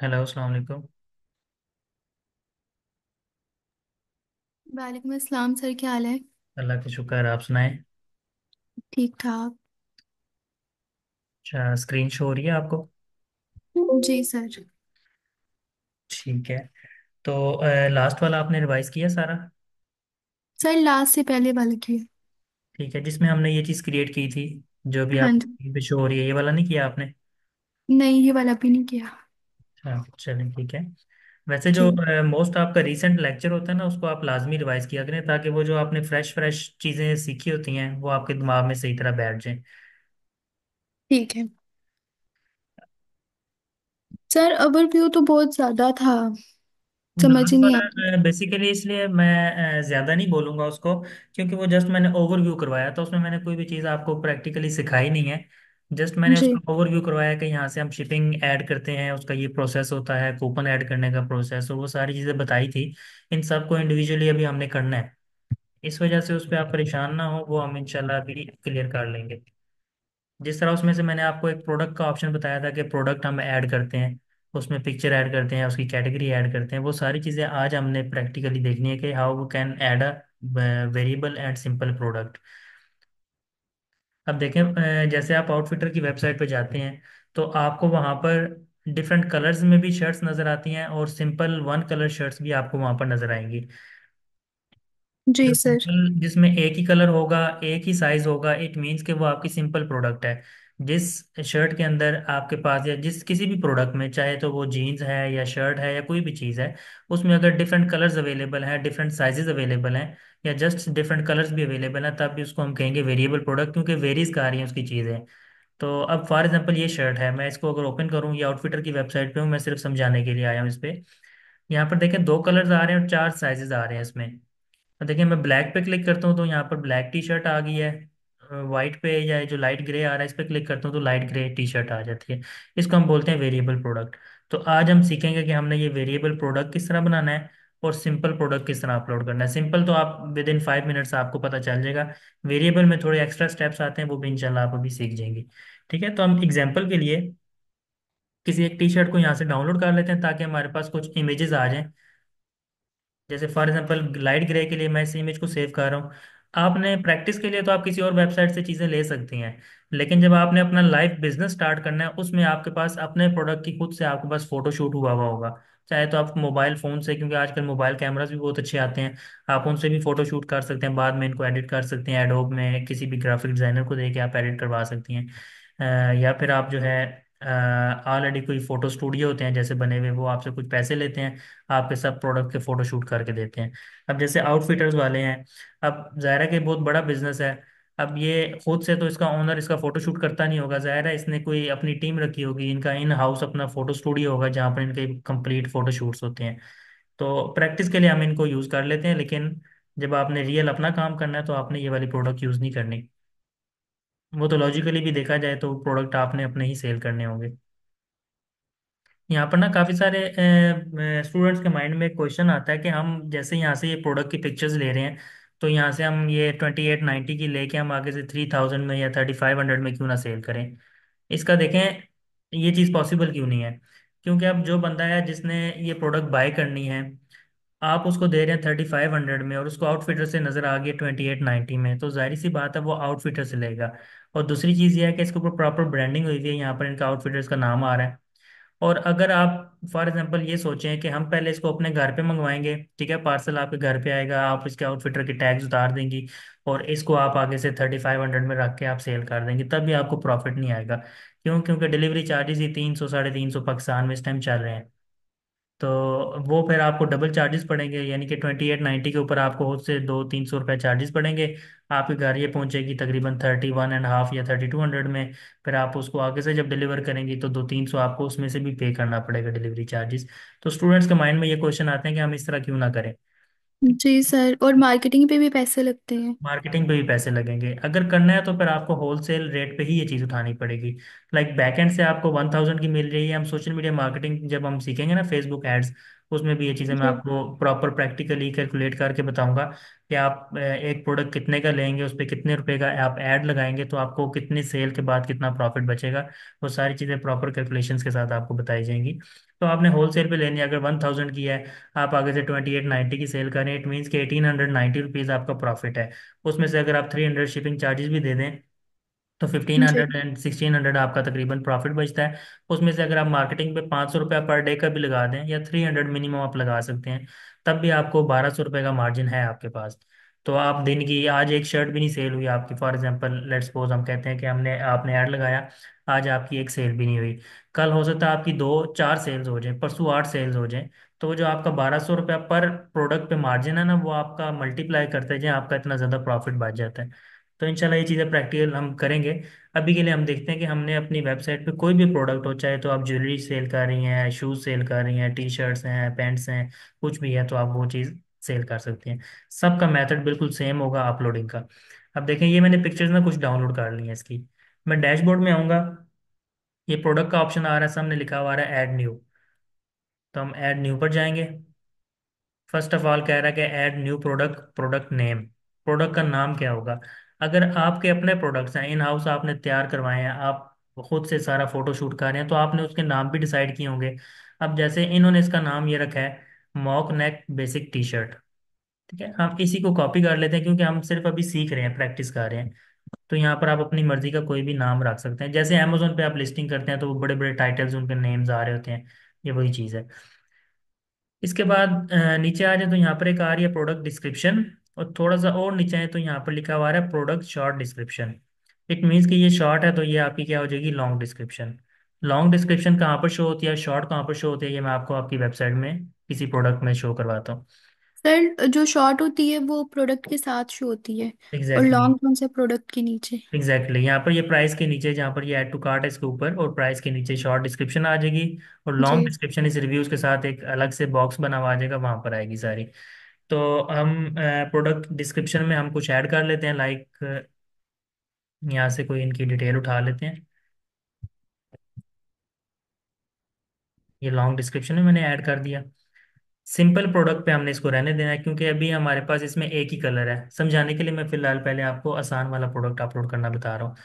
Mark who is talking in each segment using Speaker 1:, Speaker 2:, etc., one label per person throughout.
Speaker 1: Hello, अस्सलाम वालेकुम।
Speaker 2: वालेकुम अस्सलाम सर, क्या हाल है?
Speaker 1: अल्लाह का शुक्र है, आप सुनाएं।
Speaker 2: ठीक ठाक।
Speaker 1: अच्छा, स्क्रीन शो हो रही है आपको?
Speaker 2: जी सर।
Speaker 1: ठीक है। तो लास्ट वाला आपने रिवाइज किया सारा?
Speaker 2: सर लास्ट से पहले वाले की है।
Speaker 1: ठीक है, जिसमें हमने ये चीज़ क्रिएट की थी, जो भी
Speaker 2: हाँ
Speaker 1: आप
Speaker 2: जी।
Speaker 1: पे शो हो रही है, ये वाला नहीं किया आपने?
Speaker 2: नहीं, ये वाला भी नहीं किया।
Speaker 1: हाँ, चलें, ठीक है। वैसे जो
Speaker 2: ठीक।
Speaker 1: मोस्ट आपका रीसेंट लेक्चर होता है ना, उसको आप लाजमी रिवाइज किया करें, ताकि वो जो आपने फ्रेश फ्रेश चीज़ें सीखी होती हैं वो आपके दिमाग में सही तरह बैठ जाएं।
Speaker 2: ठीक है सर, ओवरव्यू तो बहुत ज्यादा था, समझ ही नहीं आता।
Speaker 1: नंबर बेसिकली इसलिए मैं ज़्यादा नहीं बोलूँगा उसको, क्योंकि वो जस्ट मैंने ओवरव्यू करवाया था, उसमें मैंने कोई भी चीज़ आपको प्रैक्टिकली सिखाई नहीं है। जस्ट मैंने
Speaker 2: जी।
Speaker 1: उसका ओवरव्यू करवाया कि यहाँ से हम शिपिंग ऐड करते हैं, उसका ये प्रोसेस होता है, कूपन ऐड करने का प्रोसेस, और वो सारी चीज़ें बताई थी। इन सबको इंडिविजुअली अभी हमने करना है। इस वजह से उस पर आप परेशान ना हो, वो हम इंशाल्लाह अभी क्लियर कर लेंगे। जिस तरह उसमें से मैंने आपको एक प्रोडक्ट का ऑप्शन बताया था कि प्रोडक्ट हम ऐड करते हैं, उसमें पिक्चर ऐड करते हैं, उसकी कैटेगरी ऐड करते हैं, वो सारी चीज़ें आज हमने प्रैक्टिकली देखनी है कि how we can add a variable and simple product. अब देखें, जैसे आप आउटफिटर की वेबसाइट पर जाते हैं, तो आपको वहाँ पर डिफरेंट कलर्स में भी शर्ट्स नज़र आती हैं, और सिंपल वन कलर शर्ट्स भी आपको वहाँ पर नज़र आएंगी। जो
Speaker 2: जी सर।
Speaker 1: सिंपल, जिसमें एक ही कलर होगा, एक ही साइज होगा, इट मीन्स कि वो आपकी सिंपल प्रोडक्ट है। जिस शर्ट के अंदर आपके पास, या जिस किसी भी प्रोडक्ट में, चाहे तो वो जीन्स है या शर्ट है या कोई भी चीज़ है, उसमें अगर डिफरेंट कलर्स अवेलेबल हैं, डिफरेंट साइजेस अवेलेबल हैं, या जस्ट डिफरेंट कलर्स भी अवेलेबल हैं, तब भी उसको हम कहेंगे वेरिएबल प्रोडक्ट, क्योंकि वेरीज कर रही हैं उसकी चीज़ें। तो अब फॉर एग्जांपल ये शर्ट है, मैं इसको अगर ओपन करूँ, ये आउटफिटर की वेबसाइट पे हूँ, मैं सिर्फ समझाने के लिए आया हूँ इस पे। यहाँ पर देखें, दो कलर्स आ रहे हैं और चार साइजेस आ रहे हैं इसमें। तो देखिए, मैं ब्लैक पे क्लिक करता हूँ तो यहाँ पर ब्लैक टी शर्ट आ गई है। वाइट पे, या ये जो लाइट ग्रे आ रहा है, इस पे क्लिक करता हूँ तो लाइट ग्रे टी शर्ट आ जाती है। इसको हम बोलते हैं वेरिएबल प्रोडक्ट। तो आज हम सीखेंगे कि हमने ये वेरिएबल प्रोडक्ट किस तरह बनाना है, और सिंपल प्रोडक्ट किस तरह अपलोड करना है। सिंपल तो आप विद इन 5 मिनट्स आपको पता चल जाएगा। वेरिएबल में थोड़े एक्स्ट्रा स्टेप्स आते हैं, वो भी इंशाल्लाह आप अभी सीख जाएंगे। ठीक है, तो हम एग्जाम्पल के लिए किसी एक टी शर्ट को यहाँ से डाउनलोड कर लेते हैं, ताकि हमारे पास कुछ इमेजेस आ जाएं। जैसे फॉर एग्जांपल लाइट ग्रे के लिए मैं इस इमेज को सेव कर रहा हूँ। आपने प्रैक्टिस के लिए तो आप किसी और वेबसाइट से चीज़ें ले सकती हैं, लेकिन जब आपने अपना लाइव बिजनेस स्टार्ट करना है, उसमें आपके पास अपने प्रोडक्ट की खुद से आपके पास फोटो शूट हुआ हुआ होगा। चाहे तो आप मोबाइल फ़ोन से, क्योंकि आजकल मोबाइल कैमरास भी बहुत अच्छे आते हैं, आप उनसे भी फोटो शूट कर सकते हैं, बाद में इनको एडिट कर सकते हैं, एडोब में किसी भी ग्राफिक डिज़ाइनर को दे के आप एडिट करवा सकती हैं। या फिर आप जो है, ऑलरेडी कोई फोटो स्टूडियो होते हैं जैसे बने हुए, वो आपसे कुछ पैसे लेते हैं, आपके सब प्रोडक्ट के फोटो शूट करके देते हैं। अब जैसे आउटफिटर्स वाले हैं, अब ज़ाहिर है कि बहुत बड़ा बिजनेस है। अब ये खुद से तो इसका ओनर इसका फोटो शूट करता नहीं होगा, ज़ाहिर है इसने कोई अपनी टीम रखी होगी, इनका इन हाउस अपना फोटो स्टूडियो होगा जहाँ पर इनके कंप्लीट फोटो शूट्स होते हैं। तो प्रैक्टिस के लिए हम इनको यूज़ कर लेते हैं, लेकिन जब आपने रियल अपना काम करना है तो आपने ये वाली प्रोडक्ट यूज़ नहीं करनी। वो तो लॉजिकली भी देखा जाए तो प्रोडक्ट आपने अपने ही सेल करने होंगे। यहाँ पर ना काफ़ी सारे स्टूडेंट्स के माइंड में एक क्वेश्चन आता है कि हम जैसे यहाँ से ये प्रोडक्ट की पिक्चर्स ले रहे हैं, तो यहाँ से हम ये 2890 की लेके हम आगे से 3000 में या 3500 में क्यों ना सेल करें। इसका देखें, ये चीज़ पॉसिबल क्यों नहीं है। क्योंकि अब जो बंदा है जिसने ये प्रोडक्ट बाय करनी है, आप उसको दे रहे हैं 3500 में, और उसको आउटफिटर से नज़र आ गई 2890 में, तो जाहिर सी बात है वो आउटफिटर से लेगा। और दूसरी चीज़ ये है कि इसके ऊपर प्रॉपर ब्रांडिंग हुई हुई है, यहाँ पर इनका आउटफिटर्स का नाम आ रहा है। और अगर आप फॉर एग्जांपल ये सोचें कि हम पहले इसको अपने घर पे मंगवाएंगे, ठीक है, पार्सल आपके घर पे आएगा, आप इसके आउटफिटर के टैग्स उतार देंगी, और इसको आप आगे से 3500 में रख के आप सेल कर देंगे, तब भी आपको प्रॉफिट नहीं आएगा। क्यों? क्योंकि डिलीवरी चार्जेस ही 300 350 पाकिस्तान में इस टाइम चल रहे हैं। तो वो फिर आपको डबल चार्जेस पड़ेंगे, यानी कि 2890 के ऊपर आपको खुद से 200 300 रुपये चार्जेस पड़ेंगे। आपके घर ये पहुंचेगी तकरीबन 31.5 या 3200 में। फिर आप उसको आगे से जब डिलीवर करेंगी तो 200 300 आपको उसमें से भी पे करना पड़ेगा डिलीवरी चार्जेस। तो स्टूडेंट्स के माइंड में ये क्वेश्चन आते हैं कि हम इस तरह क्यों ना करें।
Speaker 2: जी सर, और मार्केटिंग पे भी पैसे लगते हैं।
Speaker 1: मार्केटिंग पे भी पैसे लगेंगे, अगर करना है तो फिर आपको होलसेल रेट पे ही ये चीज़ उठानी पड़ेगी। लाइक बैकएंड से आपको 1000 की मिल रही है, हम सोशल मीडिया मार्केटिंग जब हम सीखेंगे ना, फेसबुक एड्स, उसमें भी ये चीज़ें मैं
Speaker 2: जी।
Speaker 1: आपको प्रॉपर प्रैक्टिकली कैलकुलेट करके बताऊंगा कि आप एक प्रोडक्ट कितने का लेंगे, उस पर कितने रुपए का आप ऐड लगाएंगे, तो आपको कितनी सेल के बाद कितना प्रॉफिट बचेगा। वो सारी चीज़ें प्रॉपर कैलकुलेशंस के साथ आपको बताई जाएंगी। तो आपने होलसेल पे लेनी है, अगर 1000 की है, आप आगे से 2890 की सेल करें, इट मीन्स कि 1890 रुपीज़ आपका प्रॉफिट है। उसमें से अगर आप 300 शिपिंग चार्जेस भी दे दें, तो फिफ्टीन
Speaker 2: जी।
Speaker 1: हंड्रेड एंड 1600 आपका तकरीबन प्रॉफिट बचता है। उसमें से अगर आप मार्केटिंग पे 500 रुपया पर डे का भी लगा दें, या 300 मिनिमम आप लगा सकते हैं, तब भी आपको 1200 रुपये का मार्जिन है आपके पास। तो आप दिन की, आज एक शर्ट भी नहीं सेल हुई आपकी, फॉर एग्जांपल लेट्स सपोज हम कहते हैं कि हमने आपने ऐड लगाया, आज आपकी एक सेल भी नहीं हुई, कल हो सकता है आपकी 2 4 सेल्स हो जाए, परसों 8 सेल्स हो जाए, तो वो जो आपका 1200 रुपया पर प्रोडक्ट पे मार्जिन है ना, वो आपका मल्टीप्लाई करते जाए, आपका इतना ज़्यादा प्रॉफिट बच जाता है। तो इंशाल्लाह ये चीज़ें प्रैक्टिकल हम करेंगे। अभी के लिए हम देखते हैं कि हमने अपनी वेबसाइट पे कोई भी प्रोडक्ट हो, चाहे तो आप ज्वेलरी सेल कर रही हैं, शूज़ सेल कर रही हैं, टी शर्ट्स हैं, पैंट्स हैं, कुछ भी है, तो आप वो चीज़ सेल कर सकती हैं। सबका मेथड बिल्कुल सेम होगा अपलोडिंग का। अब देखें, ये मैंने पिक्चर्स ना कुछ डाउनलोड कर ली हैं इसकी। मैं डैशबोर्ड में आऊँगा, ये प्रोडक्ट का ऑप्शन आ रहा है, सामने लिखा हुआ आ रहा है ऐड न्यू। तो हम ऐड न्यू पर जाएंगे। फर्स्ट ऑफ ऑल कह रहा है कि add new product, product name, product का नाम क्या होगा। अगर आपके अपने प्रोडक्ट्स हैं, इन हाउस आपने तैयार करवाए हैं, आप खुद से सारा फोटो शूट कर रहे हैं, तो आपने उसके नाम भी डिसाइड किए होंगे। अब जैसे इन्होंने इसका नाम ये रखा है, मॉक नेक बेसिक टी शर्ट। ठीक है, हम इसी को कॉपी कर लेते हैं, क्योंकि हम सिर्फ अभी सीख रहे हैं, प्रैक्टिस कर रहे हैं। तो यहाँ पर आप अपनी मर्जी का कोई भी नाम रख सकते हैं, जैसे अमेजोन पे आप लिस्टिंग करते हैं तो वो बड़े बड़े टाइटल्स उनके नेम्स आ रहे होते हैं, ये वही चीज़ है। इसके बाद नीचे आ जाए तो यहाँ पर एक आ रही है प्रोडक्ट डिस्क्रिप्शन, और थोड़ा सा और नीचे आए तो यहाँ पर लिखा हुआ है product short description. It means कि ये शॉर्ट है, तो ये आपकी क्या हो जाएगी, लॉन्ग डिस्क्रिप्शन। लॉन्ग डिस्क्रिप्शन कहाँ पर शो होती है, शॉर्ट कहाँ पर शो होती है, ये मैं आपको आपकी वेबसाइट में किसी प्रोडक्ट में शो करवाता हूँ।
Speaker 2: सर जो शॉर्ट होती है वो प्रोडक्ट के साथ शो होती है, और
Speaker 1: एग्जैक्टली।
Speaker 2: लॉन्ग कौन से प्रोडक्ट के नीचे?
Speaker 1: यहाँ पर ये प्राइस के नीचे, जहाँ पर ये ऐड टू कार्ट है इसके ऊपर, और प्राइस के नीचे शॉर्ट डिस्क्रिप्शन आ जाएगी। और लॉन्ग
Speaker 2: जी।
Speaker 1: डिस्क्रिप्शन इस रिव्यूज के साथ एक अलग से बॉक्स बना हुआ आ जाएगा, वहां पर आएगी सारी। तो हम प्रोडक्ट डिस्क्रिप्शन में हम कुछ ऐड कर लेते हैं, लाइक यहाँ से कोई इनकी डिटेल उठा लेते हैं। ये लॉन्ग डिस्क्रिप्शन में मैंने ऐड कर दिया। सिंपल प्रोडक्ट पे हमने इसको रहने देना है, क्योंकि अभी हमारे पास इसमें एक ही कलर है। समझाने के लिए मैं फिलहाल पहले आपको आसान वाला प्रोडक्ट अपलोड करना बता रहा हूँ।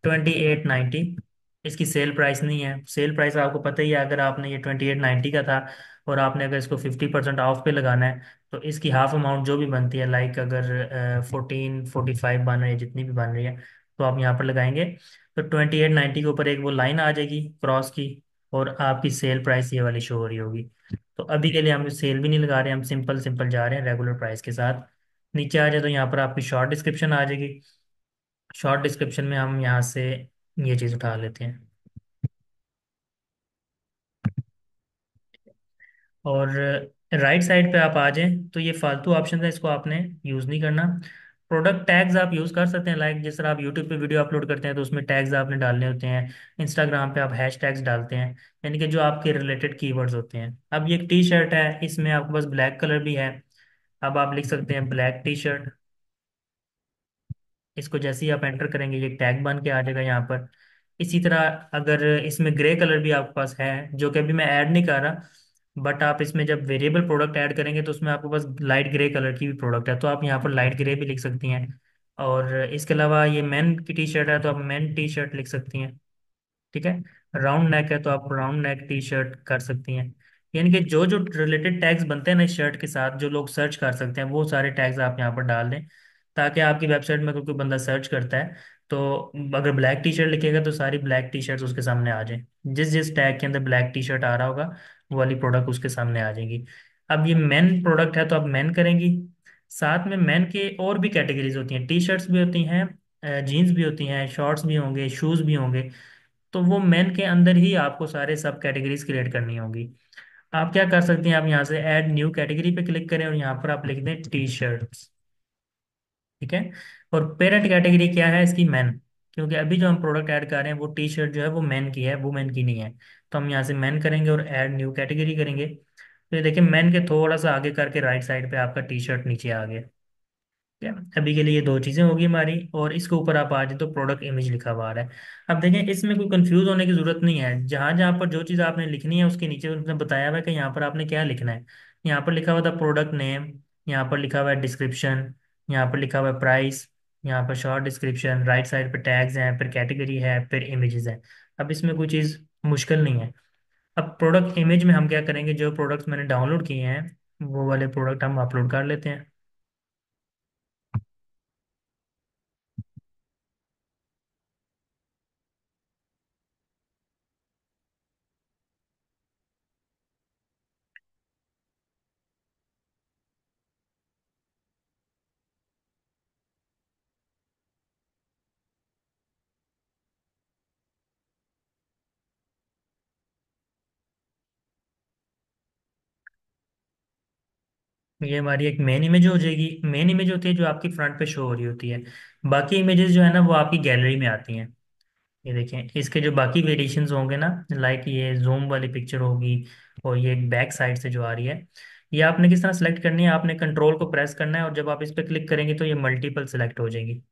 Speaker 1: 2890 इसकी सेल प्राइस नहीं है। सेल प्राइस आपको पता ही है, अगर आपने ये 2890 का था, और आपने अगर इसको 50% ऑफ पे लगाना है, तो इसकी हाफ अमाउंट जो भी बनती है, लाइक अगर 1445 बन रही है, जितनी भी बन रही है, तो आप यहाँ पर लगाएंगे, तो 2890 के ऊपर एक वो लाइन आ जाएगी क्रॉस की, और आपकी सेल प्राइस ये वाली शो हो रही होगी। तो अभी के लिए हम सेल भी नहीं लगा रहे हैं, हम सिंपल सिंपल जा रहे हैं रेगुलर प्राइस के साथ। नीचे आ जाए तो यहाँ पर आपकी शॉर्ट डिस्क्रिप्शन आ जाएगी। शॉर्ट डिस्क्रिप्शन में हम यहाँ से ये चीज़ उठा लेते हैं, और राइट साइड पे आप आ जाएं तो ये फालतू ऑप्शन है, इसको आपने यूज़ नहीं करना। प्रोडक्ट टैग्स आप यूज़ कर सकते हैं, लाइक जिस तरह आप यूट्यूब पे वीडियो अपलोड करते हैं तो उसमें टैग्स आपने डालने होते हैं। इंस्टाग्राम पे आप हैश टैग्स डालते हैं, यानी कि जो आपके रिलेटेड कीवर्ड्स होते हैं। अब ये एक टी शर्ट है, इसमें आपके पास ब्लैक कलर भी है। अब आप लिख सकते हैं ब्लैक टी शर्ट। इसको जैसे ही आप एंटर करेंगे, ये टैग बन के आ जाएगा यहाँ पर। इसी तरह अगर इसमें ग्रे कलर भी आपके पास है, जो कि अभी मैं ऐड नहीं कर रहा, बट आप इसमें जब वेरिएबल प्रोडक्ट ऐड करेंगे तो उसमें आपके पास लाइट ग्रे कलर की भी प्रोडक्ट है, तो आप यहाँ पर लाइट ग्रे भी लिख सकती हैं। और इसके अलावा ये मेन की टी शर्ट है, तो आप मेन टी शर्ट लिख सकती हैं। ठीक है। राउंड नेक है, तो आप राउंड नेक टी शर्ट कर सकती हैं। यानी कि जो जो रिलेटेड टैग्स बनते हैं ना इस शर्ट के साथ, जो लोग सर्च कर सकते हैं, वो सारे टैग्स आप यहाँ पर डाल दें, ताकि आपकी वेबसाइट में अगर कोई बंदा सर्च करता है, तो अगर ब्लैक टी शर्ट लिखेगा तो सारी ब्लैक टी शर्ट्स उसके सामने आ जाए। जिस जिस टैग के अंदर ब्लैक टी शर्ट आ रहा होगा, वो वाली प्रोडक्ट उसके सामने आ जाएगी। अब ये मेन प्रोडक्ट है, तो आप मेन करेंगी। साथ में मेन के और भी कैटेगरीज होती हैं, टी शर्ट्स भी होती हैं, जीन्स भी होती हैं, शॉर्ट्स भी होंगे, शूज़ भी होंगे। तो वो मेन के अंदर ही आपको सारे सब कैटेगरीज क्रिएट करनी होगी। आप क्या कर सकते हैं, आप यहाँ से ऐड न्यू कैटेगरी पे क्लिक करें, और यहाँ पर आप लिख दें टी शर्ट्स। ठीक है। और पेरेंट कैटेगरी क्या है इसकी, मेन, क्योंकि अभी जो हम प्रोडक्ट ऐड कर रहे हैं वो टी शर्ट जो है वो मेन की है, वुमेन की नहीं है। तो हम यहाँ से मेन करेंगे और ऐड न्यू कैटेगरी करेंगे, तो ये देखिए मेन के थोड़ा सा आगे करके राइट साइड पे आपका टी शर्ट नीचे आ गया। ठीक है। अभी के लिए ये दो चीज़ें होगी हमारी, और इसके ऊपर आप आ जाए तो प्रोडक्ट इमेज लिखा हुआ आ रहा है। अब देखें, इसमें कोई कंफ्यूज होने की जरूरत नहीं है, जहाँ जहाँ पर जो चीज़ आपने लिखनी है उसके नीचे उसने बताया हुआ है कि यहाँ पर आपने क्या लिखना है। यहाँ पर लिखा हुआ था प्रोडक्ट नेम, यहाँ पर लिखा हुआ है डिस्क्रिप्शन, यहाँ पर लिखा हुआ है प्राइस, यहाँ पर शॉर्ट डिस्क्रिप्शन, राइट साइड पे टैग्स हैं, फिर कैटेगरी है, फिर इमेजेस हैं। अब इसमें कोई चीज़ मुश्किल नहीं है। अब प्रोडक्ट इमेज में हम क्या करेंगे, जो प्रोडक्ट्स मैंने डाउनलोड किए हैं वो वाले प्रोडक्ट हम अपलोड कर लेते हैं। ये हमारी एक मेन इमेज हो जाएगी। मेन इमेज होती है जो आपकी फ्रंट पे शो हो रही होती है। बाकी इमेजेस जो है ना वो आपकी गैलरी में आती हैं। ये देखें, इसके जो बाकी वेरिएशंस होंगे ना, लाइक ये जूम वाली पिक्चर होगी, और ये बैक साइड से जो आ रही है, ये आपने किस तरह सेलेक्ट करनी है, आपने कंट्रोल को प्रेस करना है और जब आप इस पर क्लिक करेंगे तो ये मल्टीपल सेलेक्ट हो जाएगी।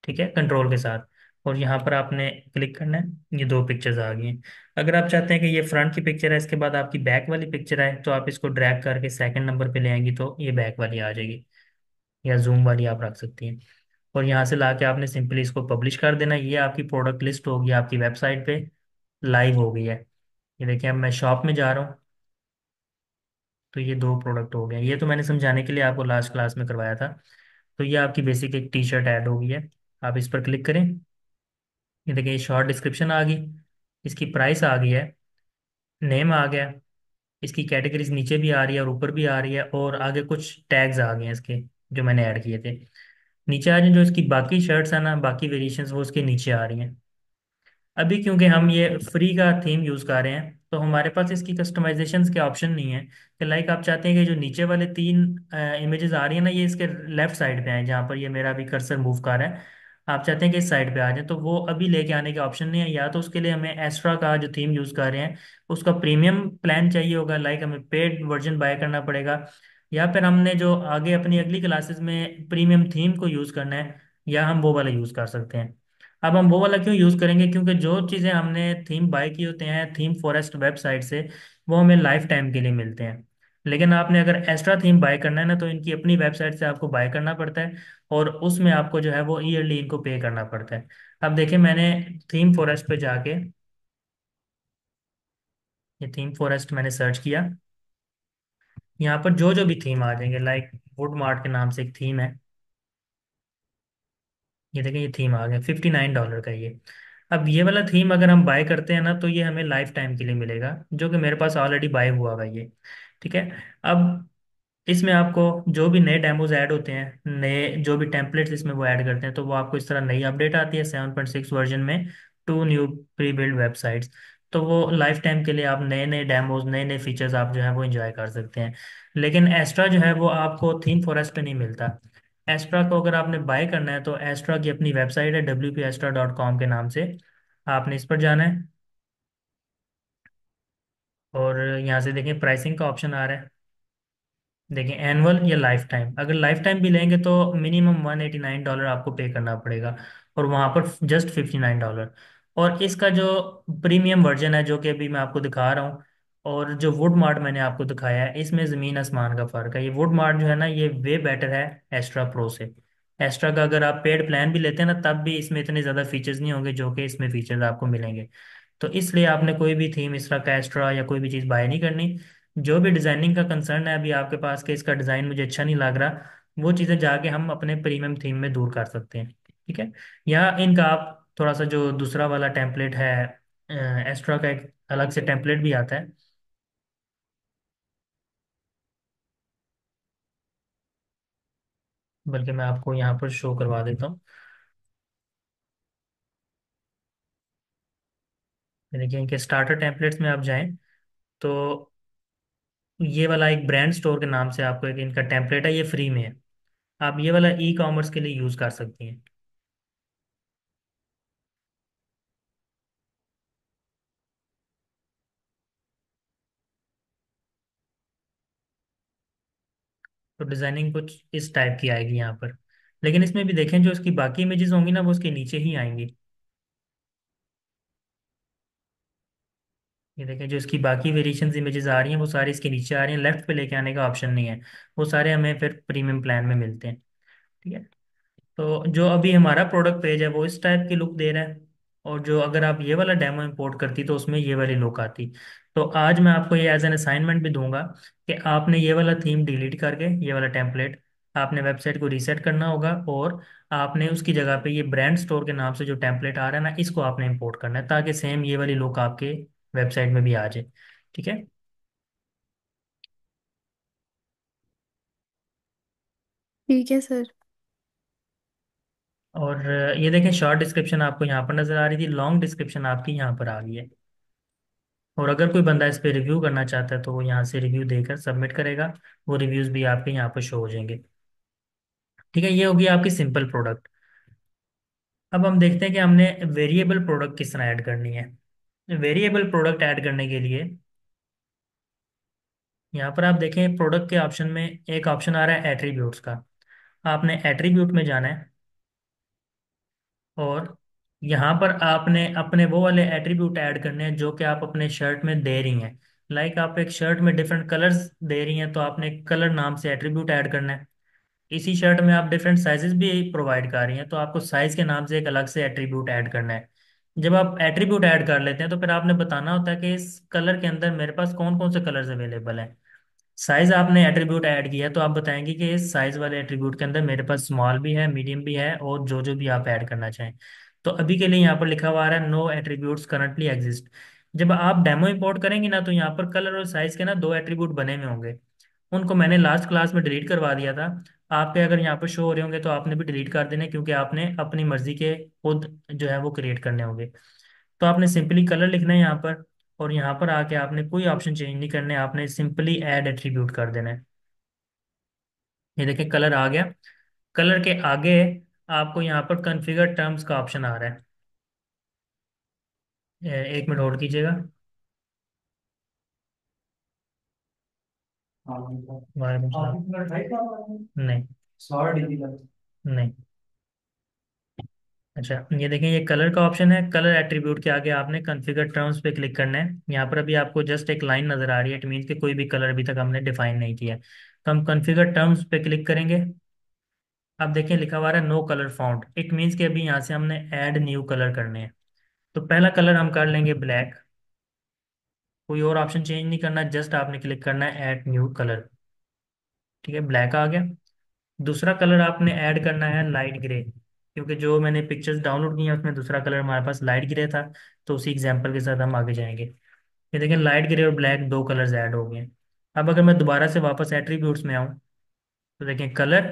Speaker 1: ठीक है, कंट्रोल के साथ। और यहाँ पर आपने क्लिक करना है, ये दो पिक्चर्स आ गई हैं। अगर आप चाहते हैं कि ये फ्रंट की पिक्चर है, इसके बाद आपकी बैक वाली पिक्चर है, तो आप इसको ड्रैग करके सेकंड नंबर पे ले आएंगी तो ये बैक वाली आ जाएगी, या जूम वाली आप रख सकती हैं। और यहाँ से ला के आपने सिंपली इसको पब्लिश कर देना। ये आपकी प्रोडक्ट लिस्ट होगी आपकी वेबसाइट पे, लाइव हो गई है। ये देखिए, अब मैं शॉप में जा रहा हूँ तो ये दो प्रोडक्ट हो गए। ये तो मैंने समझाने के लिए आपको लास्ट क्लास में करवाया था। तो ये आपकी बेसिक एक टी शर्ट ऐड हो गई है। आप इस पर क्लिक करें, ये देखिए शॉर्ट डिस्क्रिप्शन आ गई, इसकी प्राइस आ गई है, नेम आ गया, इसकी कैटेगरीज नीचे भी आ रही है और ऊपर भी आ रही है, और आगे कुछ टैग्स आ गए हैं इसके जो मैंने ऐड किए थे। नीचे आ रही हैं जो इसकी बाकी शर्ट्स हैं ना, बाकी वेरिएशंस, वो उसके नीचे आ रही हैं। अभी क्योंकि हम ये फ्री का थीम यूज़ कर रहे हैं तो हमारे पास इसकी कस्टमाइजेशंस के ऑप्शन नहीं है कि लाइक आप चाहते हैं कि जो नीचे वाले तीन इमेजेस आ रही है ना ये इसके लेफ्ट साइड पे आए, जहाँ पर ये मेरा अभी कर्सर मूव कर रहा है, आप चाहते हैं कि इस साइड पे आ जाए, तो वो अभी लेके आने के ऑप्शन नहीं है। या तो उसके लिए हमें एक्स्ट्रा का जो थीम यूज़ कर रहे हैं उसका प्रीमियम प्लान चाहिए होगा, लाइक हमें पेड वर्जन बाय करना पड़ेगा, या फिर हमने जो आगे अपनी अगली क्लासेस में प्रीमियम थीम को यूज़ करना है, या हम वो वाला यूज़ कर सकते हैं। अब हम वो वाला क्यों यूज़ करेंगे, क्योंकि जो चीज़ें हमने थीम बाय की होते हैं थीम फॉरेस्ट वेबसाइट से, वो हमें लाइफ टाइम के लिए मिलते हैं। लेकिन आपने अगर एक्स्ट्रा थीम बाय करना है ना तो इनकी अपनी वेबसाइट से आपको बाय करना पड़ता है, और उसमें आपको जो है वो ईयरली इनको पे करना पड़ता है। अब देखिए, मैंने थीम फॉरेस्ट पे जाके ये थीम फॉरेस्ट मैंने सर्च किया। यहाँ पर जो जो भी थीम आ जाएंगे, लाइक वुड मार्ट के नाम से एक थीम है, ये देखें ये थीम आ गया $59 का ये। अब ये वाला थीम अगर हम बाय करते हैं ना तो ये हमें लाइफ टाइम के लिए मिलेगा, जो कि मेरे पास ऑलरेडी बाय हुआ हुआ है ये। ठीक है। अब इसमें आपको जो भी नए डेमोज ऐड होते हैं, नए जो भी टेम्पलेट्स इसमें वो ऐड करते हैं, तो वो आपको इस तरह नई अपडेट आती है 7.6 वर्जन में, two new pre build websites. तो वो लाइफ टाइम के लिए आप नए नए डेमोज, नए नए फीचर्स आप जो है वो इंजॉय कर सकते हैं। लेकिन एक्स्ट्रा जो है वो आपको थीम फॉरेस्ट पे नहीं मिलता। एस्ट्रा को अगर आपने बाय करना है तो एस्ट्रा की अपनी वेबसाइट है wpastra.com के नाम से, आपने इस पर जाना है, और यहाँ से देखें प्राइसिंग का ऑप्शन आ रहा है। देखिए एनुअल या लाइफ टाइम, अगर लाइफ टाइम भी लेंगे तो मिनिमम $189 आपको पे करना पड़ेगा, और वहाँ पर जस्ट $59। और इसका जो प्रीमियम वर्जन है जो कि अभी मैं आपको दिखा रहा हूँ, और जो वुड मार्ट मैंने आपको दिखाया है, इसमें ज़मीन आसमान का फ़र्क है। ये वुड मार्ट जो है ना ये वे बेटर है एस्ट्रा प्रो से। एस्ट्रा का अगर आप पेड प्लान भी लेते हैं ना तब भी इसमें इतने ज़्यादा फीचर्स नहीं होंगे जो कि इसमें फीचर्स आपको मिलेंगे। तो इसलिए आपने कोई भी थीम इस तरह का एक्स्ट्रा या कोई भी चीज़ बाय नहीं करनी। जो भी डिज़ाइनिंग का कंसर्न है अभी आपके पास कि इसका डिज़ाइन मुझे अच्छा नहीं लग रहा, वो चीज़ें जाके हम अपने प्रीमियम थीम में दूर कर सकते हैं। ठीक है। या इनका आप थोड़ा सा जो दूसरा वाला टेम्पलेट है, एक्स्ट्रा का एक अलग से टेम्पलेट भी आता है, बल्कि मैं आपको यहाँ पर शो करवा देता हूँ। देखिए इनके स्टार्टर टेम्पलेट्स में आप जाएं तो ये वाला एक ब्रांड स्टोर के नाम से आपको एक इनका टेम्पलेट है, ये फ्री में है। आप ये वाला ई कॉमर्स के लिए यूज़ कर सकती हैं। तो डिजाइनिंग कुछ इस टाइप की आएगी यहाँ पर। लेकिन इसमें भी देखें जो इसकी बाकी इमेजेस होंगी ना वो उसके नीचे ही आएंगी। ये देखें जो इसकी बाकी वेरिएशंस इमेजेस आ रही हैं वो सारी इसके नीचे आ रही हैं, लेफ्ट पे लेके आने का ऑप्शन नहीं है। वो सारे हमें फिर प्रीमियम प्लान में मिलते हैं। ठीक है। तो जो अभी हमारा प्रोडक्ट पेज है वो इस टाइप की लुक दे रहा है, और जो अगर आप ये वाला डेमो इंपोर्ट करती तो उसमें ये वाली लुक आती। तो आज मैं आपको ये एज एन असाइनमेंट भी दूंगा कि आपने ये वाला थीम डिलीट करके, ये वाला टेम्पलेट आपने वेबसाइट को रीसेट करना होगा, और आपने उसकी जगह पे ये ब्रांड स्टोर के नाम से जो टेम्पलेट आ रहा है ना, इसको आपने इंपोर्ट करना है, ताकि सेम ये वाली लुक आपके वेबसाइट में भी आ जाए। ठीक है।
Speaker 2: ठीक है सर।
Speaker 1: और ये देखें, शॉर्ट डिस्क्रिप्शन आपको यहाँ पर नजर आ रही थी, लॉन्ग डिस्क्रिप्शन आपकी यहाँ पर आ गई है। और अगर कोई बंदा इस पे रिव्यू करना चाहता है तो वो यहाँ से रिव्यू देकर सबमिट करेगा, वो रिव्यूज भी आपके यहाँ पर शो हो जाएंगे। ठीक है, ये होगी आपकी सिंपल प्रोडक्ट। अब हम देखते हैं कि हमने वेरिएबल प्रोडक्ट किस तरह ऐड करनी है। वेरिएबल प्रोडक्ट ऐड करने के लिए यहाँ पर आप देखें, प्रोडक्ट के ऑप्शन में एक ऑप्शन आ रहा है एट्रीब्यूट्स का। आपने एट्रीब्यूट में जाना है, और यहाँ पर आपने अपने वो वाले एट्रीब्यूट ऐड करने हैं जो कि आप अपने शर्ट में दे रही हैं। लाइक आप एक शर्ट में डिफरेंट कलर्स दे रही हैं, तो आपने कलर नाम से एट्रीब्यूट ऐड करना है। इसी शर्ट में आप डिफरेंट साइजेस भी प्रोवाइड कर रही हैं, तो आपको साइज के नाम से एक अलग से एट्रीब्यूट ऐड करना है। जब आप एट्रीब्यूट ऐड कर लेते हैं तो फिर आपने बताना होता है कि इस कलर के अंदर मेरे पास कौन कौन से कलर्स अवेलेबल हैं। साइज आपने एट्रीब्यूट ऐड किया है, तो आप बताएंगे कि इस साइज वाले एट्रीब्यूट के अंदर मेरे पास स्मॉल भी है, मीडियम भी है, और जो जो भी आप ऐड करना चाहें। तो अभी के लिए यहाँ पर लिखा हुआ आ रहा है नो एट्रीब्यूट्स करंटली एग्जिस्ट। जब आप डेमो इंपोर्ट करेंगे ना, तो यहाँ पर कलर और साइज के ना दो एट्रीब्यूट बने हुए होंगे। उनको मैंने लास्ट क्लास में डिलीट करवा दिया था। आपके अगर यहाँ पर शो हो रहे होंगे तो आपने भी डिलीट कर देने, क्योंकि आपने अपनी मर्जी के खुद जो है वो क्रिएट करने होंगे। तो आपने सिंपली कलर लिखना है यहाँ पर, और यहाँ पर आके आपने कोई ऑप्शन चेंज नहीं करने, आपने सिंपली ऐड एट्रीब्यूट कर देना है। ये देखिए कलर आ गया। कलर के आगे आपको यहाँ पर कॉन्फ़िगर टर्म्स का ऑप्शन आ रहा है। एक मिनट होल्ड कीजिएगा। वालेकुम सलाम। नहीं, नहीं। अच्छा, ये देखें, ये कलर का ऑप्शन है। कलर एट्रीब्यूट के आगे आपने कॉन्फ़िगर टर्म्स पे क्लिक करना है। यहाँ पर अभी आपको जस्ट एक लाइन नजर आ रही है, इट मीन्स कि कोई भी कलर अभी तक हमने डिफाइन नहीं किया है। तो हम कॉन्फ़िगर टर्म्स पे क्लिक करेंगे। अब देखें लिखा हुआ है no colour found, it means कि अभी यहाँ से हमने ऐड न्यू कलर करने हैं। तो पहला कलर हम कर लेंगे ब्लैक। कोई और ऑप्शन चेंज नहीं करना, जस्ट आपने क्लिक करना है ऐड न्यू कलर। ठीक है, ब्लैक आ गया। दूसरा कलर आपने ऐड करना है लाइट ग्रे, क्योंकि जो मैंने पिक्चर्स डाउनलोड की हैं उसमें दूसरा कलर हमारे पास लाइट ग्रे था। तो उसी एग्जांपल के साथ हम आगे जाएंगे। ये देखें, लाइट ग्रे और ब्लैक दो कलर्स ऐड हो गए हैं। अब अगर मैं दोबारा से वापस एट्रीब्यूट्स में आऊँ, तो देखें कलर,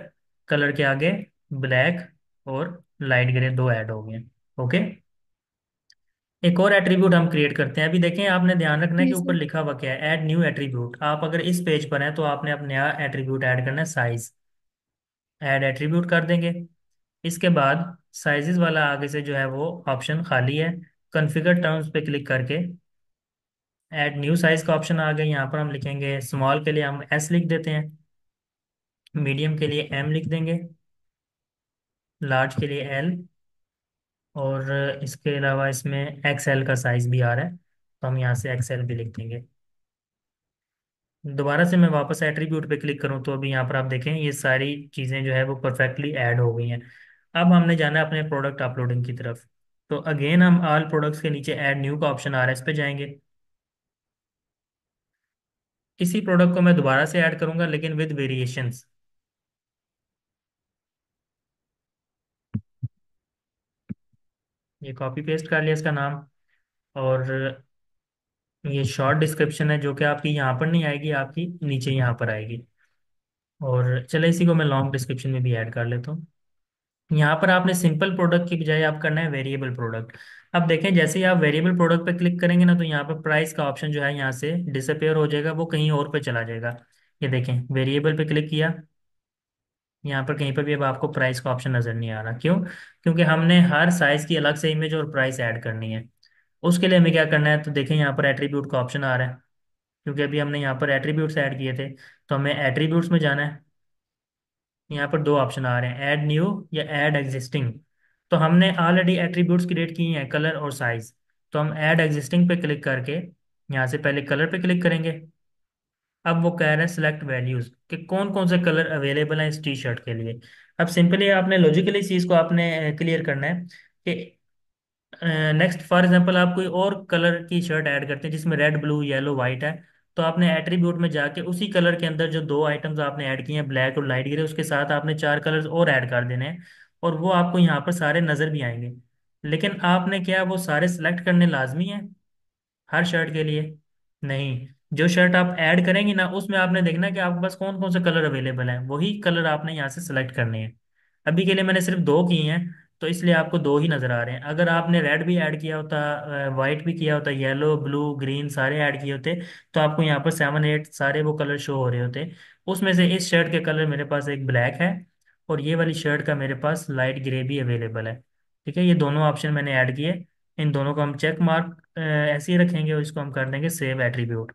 Speaker 1: कलर के आगे ब्लैक और लाइट ग्रे दो ऐड हो गए हैं। ओके। एक और एट्रीब्यूट हम क्रिएट करते हैं। अभी देखें, आपने ध्यान रखना है कि
Speaker 2: जी
Speaker 1: ऊपर
Speaker 2: सर।
Speaker 1: लिखा हुआ क्या है, ऐड न्यू एट्रीब्यूट। आप अगर इस पेज पर हैं तो आपने अब नया एट्रीब्यूट ऐड करना है, साइज। ऐड एट्रीब्यूट कर देंगे। इसके बाद साइजेस वाला आगे से जो है वो ऑप्शन खाली है। कॉन्फ़िगर टर्म्स पे क्लिक करके ऐड न्यू साइज का ऑप्शन आ गया। यहाँ पर हम लिखेंगे स्मॉल के लिए हम एस लिख देते हैं, मीडियम के लिए एम लिख देंगे, लार्ज के लिए एल, और इसके अलावा इसमें एक्सएल का साइज भी आ रहा है, तो हम यहाँ से एक्सएल भी लिख देंगे। दोबारा से मैं वापस एट्रीब्यूट पे क्लिक करूँ तो अभी यहाँ पर आप देखें ये सारी चीज़ें जो है वो परफेक्टली ऐड हो गई हैं। अब हमने जाना है अपने प्रोडक्ट अपलोडिंग की तरफ। तो अगेन हम ऑल प्रोडक्ट्स के नीचे ऐड न्यू का ऑप्शन आ रहा है, इस पे जाएंगे। इसी प्रोडक्ट को मैं दोबारा से ऐड करूंगा, लेकिन विद वेरिएशंस। ये कॉपी पेस्ट कर लिया इसका नाम, और ये शॉर्ट डिस्क्रिप्शन है जो कि आपकी यहाँ पर नहीं आएगी, आपकी नीचे यहाँ पर आएगी। और चले इसी को मैं लॉन्ग डिस्क्रिप्शन में भी ऐड कर लेता हूँ। यहाँ पर आपने सिंपल प्रोडक्ट की बजाय आप करना है वेरिएबल प्रोडक्ट। अब देखें, जैसे ही आप वेरिएबल प्रोडक्ट पे क्लिक करेंगे ना, तो यहाँ पर प्राइस का ऑप्शन जो है यहाँ से डिसअपेयर हो जाएगा, वो कहीं और पे चला जाएगा। ये देखें, वेरिएबल पे क्लिक किया, यहाँ पर कहीं पर भी अब आपको प्राइस का ऑप्शन नज़र नहीं आ रहा। क्यों? क्योंकि हमने हर साइज़ की अलग से इमेज और प्राइस ऐड करनी है। उसके लिए हमें क्या करना है, तो देखें यहाँ पर एट्रीब्यूट का ऑप्शन आ रहा है, क्योंकि अभी हमने यहाँ पर एट्रीब्यूट्स ऐड किए थे। तो हमें एट्रीब्यूट्स में जाना है। यहाँ पर दो ऑप्शन आ रहे हैं, ऐड न्यू या ऐड एग्जिस्टिंग। तो हमने ऑलरेडी एट्रीब्यूट्स क्रिएट किए हैं, कलर और साइज। तो हम ऐड एग्जिस्टिंग पे क्लिक करके यहाँ से पहले कलर पे क्लिक करेंगे, अब वो कह रहा है सिलेक्ट वैल्यूज कि कौन कौन से कलर अवेलेबल हैं इस टी शर्ट के लिए। अब सिंपली आपने लॉजिकली इस चीज़ को आपने क्लियर करना है कि नेक्स्ट फॉर एग्जांपल आप कोई और कलर की शर्ट ऐड करते हैं जिसमें रेड ब्लू येलो वाइट है, तो आपने एट्रीब्यूट में जाके उसी कलर के अंदर जो दो आइटम्स आपने ऐड किए हैं ब्लैक और लाइट ग्रे, उसके साथ आपने चार कलर्स और ऐड कर देने हैं, और वो आपको यहाँ पर सारे नजर भी आएंगे। लेकिन आपने क्या वो सारे सिलेक्ट करने लाजमी है हर शर्ट के लिए? नहीं। जो शर्ट आप ऐड करेंगे ना उसमें आपने देखना कि आपके पास कौन कौन से कलर अवेलेबल हैं, वही कलर आपने यहाँ से सिलेक्ट करने हैं। अभी के लिए मैंने सिर्फ दो किए हैं, तो इसलिए आपको दो ही नजर आ रहे हैं। अगर आपने रेड भी ऐड किया होता, वाइट भी किया होता, येलो ब्लू ग्रीन सारे ऐड किए होते, तो आपको यहाँ पर 7 8 सारे वो कलर शो हो रहे होते। उसमें से इस शर्ट के कलर मेरे पास एक ब्लैक है, और ये वाली शर्ट का मेरे पास लाइट ग्रे भी अवेलेबल है। ठीक है, ये दोनों ऑप्शन मैंने ऐड किए। इन दोनों को हम चेक मार्क ऐसे ही रखेंगे और इसको हम कर देंगे सेव एट्रीब्यूट।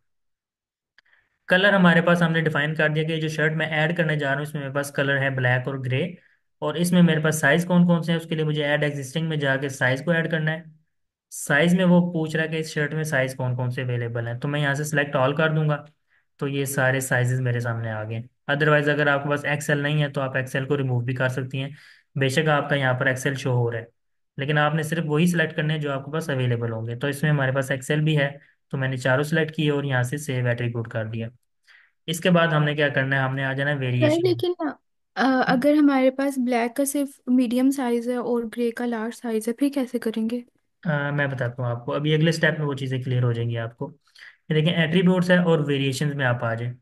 Speaker 1: कलर हमारे पास हमने डिफाइन कर दिया कि जो शर्ट मैं ऐड करने जा रहा हूँ इसमें मेरे पास कलर है ब्लैक और ग्रे। और इसमें मेरे पास साइज कौन कौन से हैं, उसके लिए मुझे ऐड एग्जिस्टिंग में जाके साइज को ऐड करना है। साइज में वो पूछ रहा है कि इस शर्ट में साइज कौन कौन से अवेलेबल हैं, तो मैं यहाँ से सिलेक्ट ऑल कर दूंगा। तो ये सारे साइजेस मेरे सामने आ गए। अदरवाइज अगर आपके पास एक्सेल नहीं है तो आप एक्सेल को रिमूव भी कर सकती हैं। बेशक आपका यहाँ पर एक्सेल शो हो रहा है, लेकिन आपने सिर्फ वही सिलेक्ट करने हैं जो आपके पास अवेलेबल होंगे। तो इसमें हमारे पास एक्सेल भी है, तो मैंने चारों सिलेक्ट किए और यहाँ से सेव एट्रीब्यूट कर दिया। इसके बाद हमने क्या करना है, हमने आ जाना है
Speaker 2: सर
Speaker 1: वेरिएशन।
Speaker 2: लेकिन ना, अगर हमारे पास ब्लैक का सिर्फ मीडियम साइज है और ग्रे का लार्ज साइज है, फिर कैसे करेंगे?
Speaker 1: मैं बताता हूँ आपको, अभी अगले स्टेप में वो चीज़ें क्लियर हो जाएंगी आपको। ये देखें एट्रीब्यूट्स है और वेरिएशंस में आप आ जाए।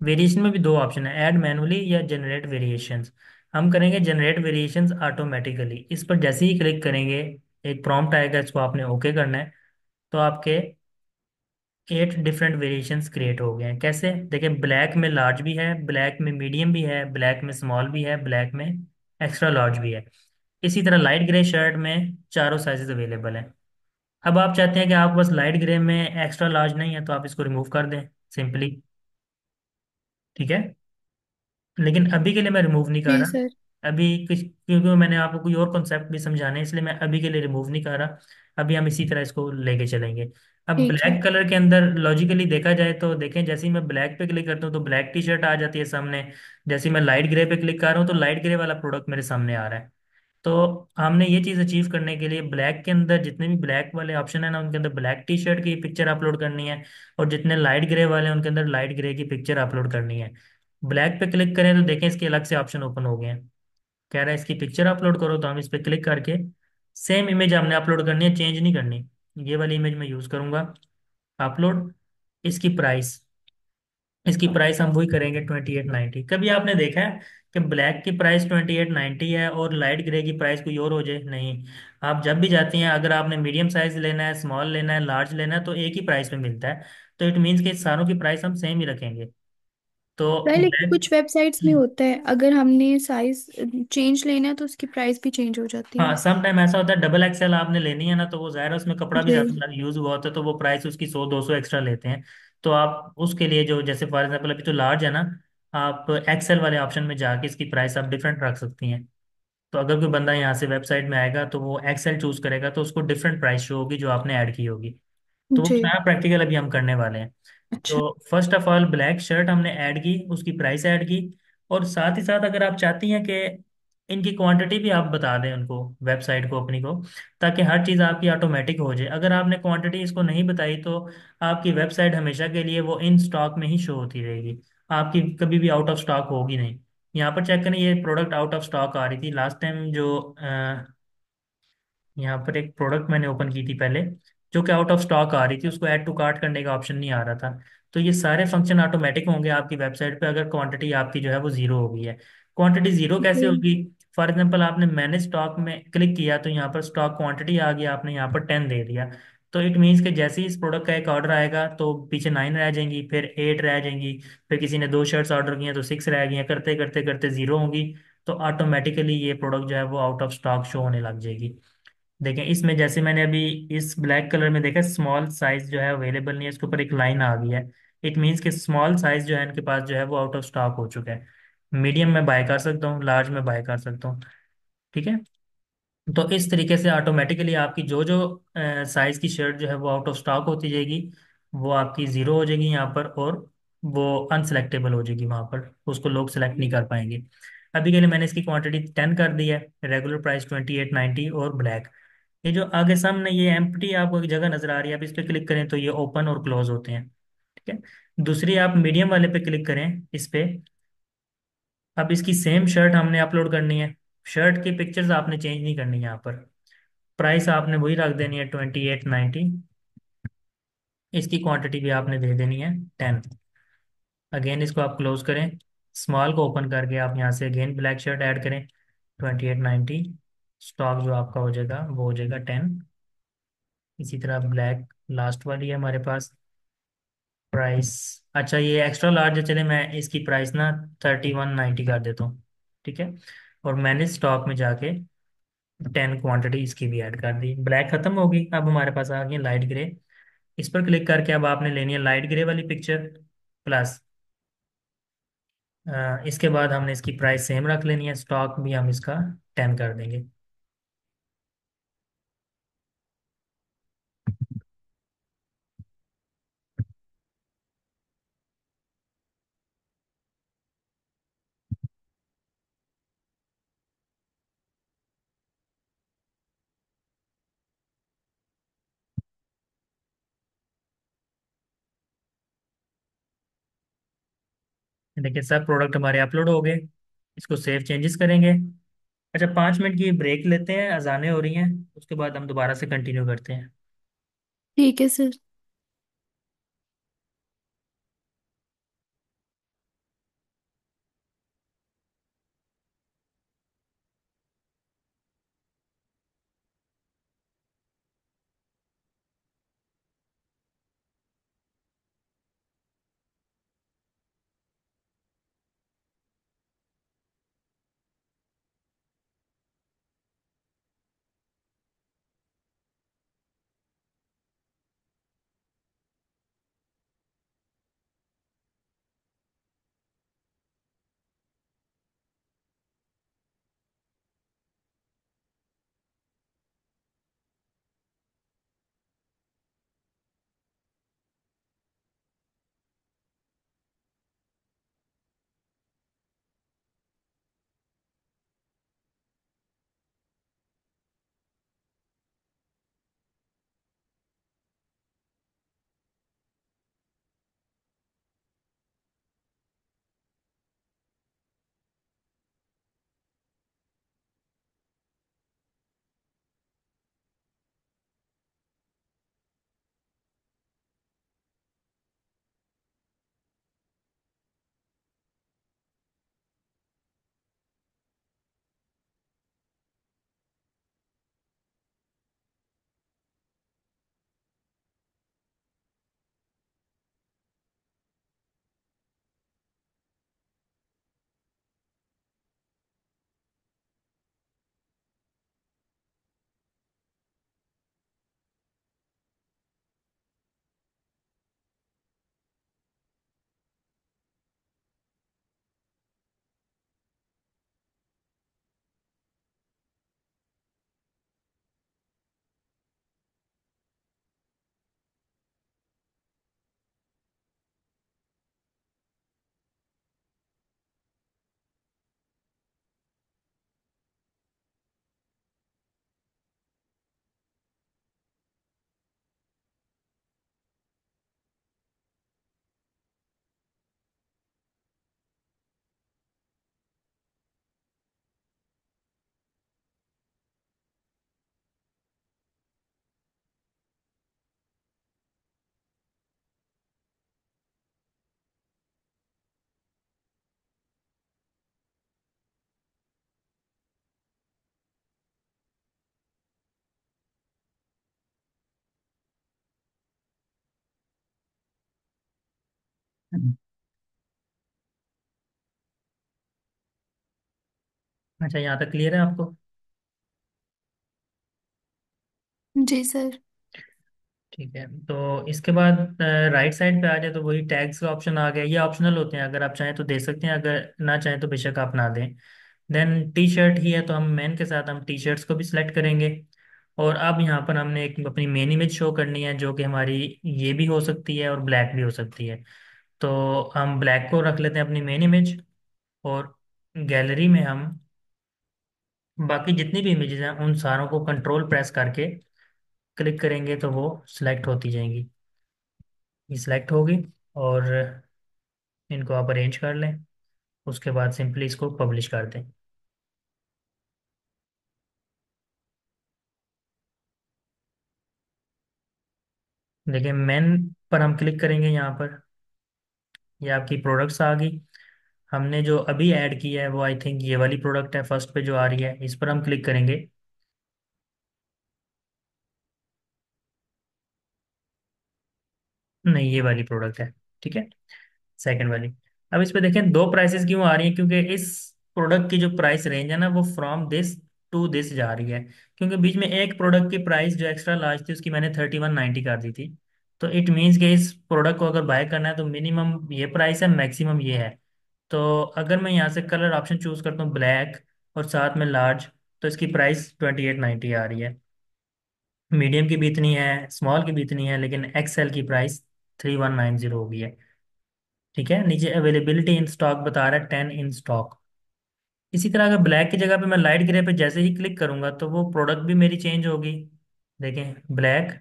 Speaker 1: वेरिएशन में भी दो ऑप्शन है, ऐड मैनुअली या जनरेट वेरिएशंस। हम करेंगे जनरेट वेरिएशंस ऑटोमेटिकली। इस पर जैसे ही क्लिक करेंगे एक प्रॉम्प्ट आएगा, इसको आपने ओके करना है। तो आपके 8 डिफरेंट वेरिएशंस क्रिएट हो गए हैं। कैसे देखिए, ब्लैक में लार्ज भी है, ब्लैक में मीडियम भी है, ब्लैक में स्मॉल भी है, ब्लैक में एक्स्ट्रा लार्ज भी है। इसी तरह लाइट ग्रे शर्ट में चारों साइजेस अवेलेबल हैं। अब आप चाहते हैं कि आप बस लाइट ग्रे में एक्स्ट्रा लार्ज नहीं है, तो आप इसको रिमूव कर दें सिंपली। ठीक है, लेकिन अभी के लिए मैं रिमूव नहीं कर
Speaker 2: जी
Speaker 1: रहा।
Speaker 2: सर।
Speaker 1: अभी कुछ क्योंकि मैंने आपको कोई और कॉन्सेप्ट भी समझाने हैं, इसलिए मैं अभी के लिए रिमूव नहीं कर रहा। अभी हम इसी तरह इसको लेके चलेंगे। अब
Speaker 2: ठीक है।
Speaker 1: ब्लैक कलर के अंदर लॉजिकली देखा जाए तो देखें, जैसे ही मैं ब्लैक पे क्लिक करता हूँ तो ब्लैक टी शर्ट आ जाती है सामने। जैसे ही मैं लाइट ग्रे पे क्लिक कर रहा हूँ तो लाइट ग्रे वाला प्रोडक्ट मेरे सामने आ रहा है। तो हमने ये चीज़ अचीव करने के लिए ब्लैक के अंदर जितने भी ब्लैक वाले ऑप्शन है ना उनके अंदर ब्लैक टी शर्ट की पिक्चर अपलोड करनी है, और जितने लाइट ग्रे वाले हैं उनके अंदर लाइट ग्रे की पिक्चर अपलोड करनी है। ब्लैक पे क्लिक करें तो देखें इसके अलग से ऑप्शन ओपन हो गए हैं। कह रहा है इसकी पिक्चर अपलोड करो, तो हम इस पे क्लिक करके सेम इमेज हमने अपलोड करनी है, चेंज नहीं करनी। ये वाली इमेज मैं यूज़ करूंगा, अपलोड। इसकी प्राइस, इसकी प्राइस हम वही करेंगे 2890। कभी आपने देखा है कि ब्लैक की प्राइस 2890 है और लाइट ग्रे की प्राइस कोई और हो जाए? नहीं। आप जब भी जाती हैं, अगर आपने मीडियम साइज लेना है, स्मॉल लेना है, लार्ज लेना है, तो एक ही प्राइस में मिलता है। तो इट मीन्स कि सारों की प्राइस हम सेम ही रखेंगे। तो
Speaker 2: सर लेकिन
Speaker 1: ब्लैक,
Speaker 2: कुछ वेबसाइट्स में होता है, अगर हमने साइज चेंज लेना है तो उसकी प्राइस भी चेंज हो जाती
Speaker 1: हाँ
Speaker 2: है।
Speaker 1: सम टाइम ऐसा होता है, डबल एक्सएल आपने लेनी है ना, तो वो ज़ाहिर है उसमें कपड़ा भी
Speaker 2: जी।
Speaker 1: ज़्यादा यूज़ हुआ होता है, तो वो प्राइस उसकी 100 200 एक्स्ट्रा लेते हैं। तो आप उसके लिए जो जैसे फॉर एग्जांपल अभी तो लार्ज है ना, आप एक्सेल वाले ऑप्शन में जाके इसकी प्राइस आप डिफरेंट रख सकती हैं। तो अगर कोई बंदा यहाँ से वेबसाइट में आएगा तो वो एक्सेल चूज करेगा, तो उसको डिफरेंट प्राइस शो होगी जो आपने ऐड की होगी। तो वो
Speaker 2: जी।
Speaker 1: नया प्रैक्टिकल अभी हम करने वाले हैं।
Speaker 2: अच्छा।
Speaker 1: तो first of all black shirt हमने ऐड की, उसकी प्राइस ऐड की। और साथ ही साथ अगर आप चाहती हैं कि इनकी क्वांटिटी भी आप बता दें उनको, वेबसाइट को अपनी को, ताकि हर चीज़ आपकी ऑटोमेटिक हो जाए। अगर आपने क्वांटिटी इसको नहीं बताई तो आपकी वेबसाइट हमेशा के लिए वो इन स्टॉक में ही शो होती रहेगी, आपकी कभी भी आउट ऑफ स्टॉक होगी नहीं। यहाँ पर चेक करें, ये प्रोडक्ट आउट ऑफ स्टॉक आ रही थी लास्ट टाइम जो यहाँ पर एक प्रोडक्ट मैंने ओपन की थी पहले, जो कि आउट ऑफ स्टॉक आ रही थी, उसको ऐड टू कार्ट करने का ऑप्शन नहीं आ रहा था। तो ये सारे फंक्शन ऑटोमेटिक होंगे आपकी वेबसाइट पे अगर क्वांटिटी आपकी जो है वो जीरो हो गई है। क्वांटिटी जीरो कैसे
Speaker 2: जी।
Speaker 1: होगी? फॉर एग्जांपल आपने मैनेज स्टॉक में क्लिक किया तो यहाँ पर स्टॉक क्वांटिटी आ गया, आपने यहाँ पर 10 दे दिया। तो इट मीन्स कि जैसे ही इस प्रोडक्ट का एक ऑर्डर आएगा तो पीछे 9 रह जाएंगी, फिर 8 रह जाएंगी, फिर किसी ने दो शर्ट्स ऑर्डर किए तो 6 रह गई, करते करते करते जीरो होंगी। तो ऑटोमेटिकली ये प्रोडक्ट जो है वो आउट ऑफ स्टॉक शो होने लग जाएगी। देखें इसमें जैसे मैंने अभी इस ब्लैक कलर में देखा स्मॉल साइज जो है अवेलेबल नहीं है, इसके ऊपर एक लाइन आ गई है। इट मीन्स कि स्मॉल साइज जो है इनके पास जो है वो आउट ऑफ स्टॉक हो चुका है। मीडियम में बाय कर सकता हूँ, लार्ज में बाय कर सकता हूँ। ठीक है, तो इस तरीके से ऑटोमेटिकली आपकी जो जो साइज की शर्ट जो है वो आउट ऑफ स्टॉक होती जाएगी। वो आपकी ज़ीरो हो जाएगी यहाँ पर, और वो अनसेलेक्टेबल हो जाएगी वहाँ पर, उसको लोग सेलेक्ट नहीं कर पाएंगे। अभी के लिए मैंने इसकी क्वांटिटी 10 कर दी है। रेगुलर प्राइस 2890 और ब्लैक। ये जो आगे सामने ये एम्प्टी आपको एक जगह नज़र आ रही है, आप इस पर क्लिक करें तो ये ओपन और क्लोज होते हैं। ठीक है। दूसरी आप मीडियम वाले पे क्लिक करें इस पे। अब इसकी सेम शर्ट हमने अपलोड करनी है। शर्ट की पिक्चर्स आपने चेंज नहीं करनी है यहाँ पर। प्राइस आपने वही रख देनी है 2890। इसकी क्वांटिटी भी आपने दे देनी है 10। अगेन इसको आप क्लोज करें। स्मॉल को ओपन करके आप यहाँ से अगेन ब्लैक शर्ट ऐड करें 2890। स्टॉक जो आपका हो जाएगा वो हो जाएगा 10। इसी तरह ब्लैक लास्ट वाली है हमारे पास। प्राइस, अच्छा ये एक्स्ट्रा लार्ज है, चले मैं इसकी प्राइस ना 3190 कर देता हूँ। ठीक है। और मैंने स्टॉक में जाके 10 क्वांटिटी इसकी भी ऐड कर दी। ब्लैक खत्म होगी, अब हमारे पास आ गई लाइट ग्रे। इस पर क्लिक करके अब आपने लेनी है लाइट ग्रे वाली पिक्चर। प्लस इसके बाद हमने इसकी प्राइस सेम रख लेनी है, स्टॉक भी हम इसका 10 कर देंगे। देखिए सब प्रोडक्ट हमारे अपलोड हो गए। इसको सेव चेंजेस करेंगे। अच्छा 5 मिनट की ब्रेक लेते हैं, अजानें हो रही हैं। उसके बाद हम दोबारा से कंटिन्यू करते हैं।
Speaker 2: ठीक है सर।
Speaker 1: अच्छा यहाँ तक क्लियर है आपको?
Speaker 2: जी सर।
Speaker 1: ठीक है, तो इसके बाद राइट साइड पे आ जाए तो वही टैग्स का ऑप्शन आ गया। ये ऑप्शनल होते हैं, अगर आप चाहें तो दे सकते हैं, अगर ना चाहें तो बेशक आप ना दें। देन टी शर्ट ही है, तो हम मेन के साथ हम टी शर्ट्स को भी सिलेक्ट करेंगे। और अब यहाँ पर हमने एक अपनी मेन इमेज शो करनी है, जो कि हमारी ये भी हो सकती है और ब्लैक भी हो सकती है। तो हम ब्लैक को रख लेते हैं अपनी मेन इमेज, और गैलरी में हम बाकी जितनी भी इमेजेस हैं उन सारों को कंट्रोल प्रेस करके क्लिक करेंगे तो वो सिलेक्ट होती जाएंगी। ये सिलेक्ट होगी, और इनको आप अरेंज कर लें। उसके बाद सिंपली इसको पब्लिश कर दें। देखिए मेन पर हम क्लिक करेंगे यहाँ पर, ये आपकी प्रोडक्ट्स आ गई। हमने जो अभी ऐड किया है वो आई थिंक ये वाली प्रोडक्ट है, फर्स्ट पे जो आ रही है, इस पर हम क्लिक करेंगे। नहीं, ये वाली प्रोडक्ट है। ठीक है, सेकंड वाली। अब इस पे देखें दो प्राइसेस क्यों आ रही हैं, क्योंकि इस प्रोडक्ट की जो प्राइस रेंज है ना वो फ्रॉम दिस टू दिस जा रही है। क्योंकि बीच में एक प्रोडक्ट की प्राइस जो एक्स्ट्रा लार्ज थी उसकी मैंने 3190 कर दी थी। तो इट मीन्स कि इस प्रोडक्ट को अगर बाय करना है तो मिनिमम ये प्राइस है, मैक्सिमम ये है। तो अगर मैं यहाँ से कलर ऑप्शन चूज करता हूँ ब्लैक और साथ में लार्ज, तो इसकी प्राइस 2890 आ रही है। मीडियम की भी इतनी है, स्मॉल की भी इतनी है, लेकिन एक्सएल की प्राइस 3190 हो गई है। ठीक है, नीचे अवेलेबिलिटी इन स्टॉक बता रहा है 10 इन स्टॉक। इसी तरह अगर ब्लैक की जगह पे मैं लाइट ग्रे पे जैसे ही क्लिक करूंगा तो वो प्रोडक्ट भी मेरी चेंज होगी। देखें, ब्लैक,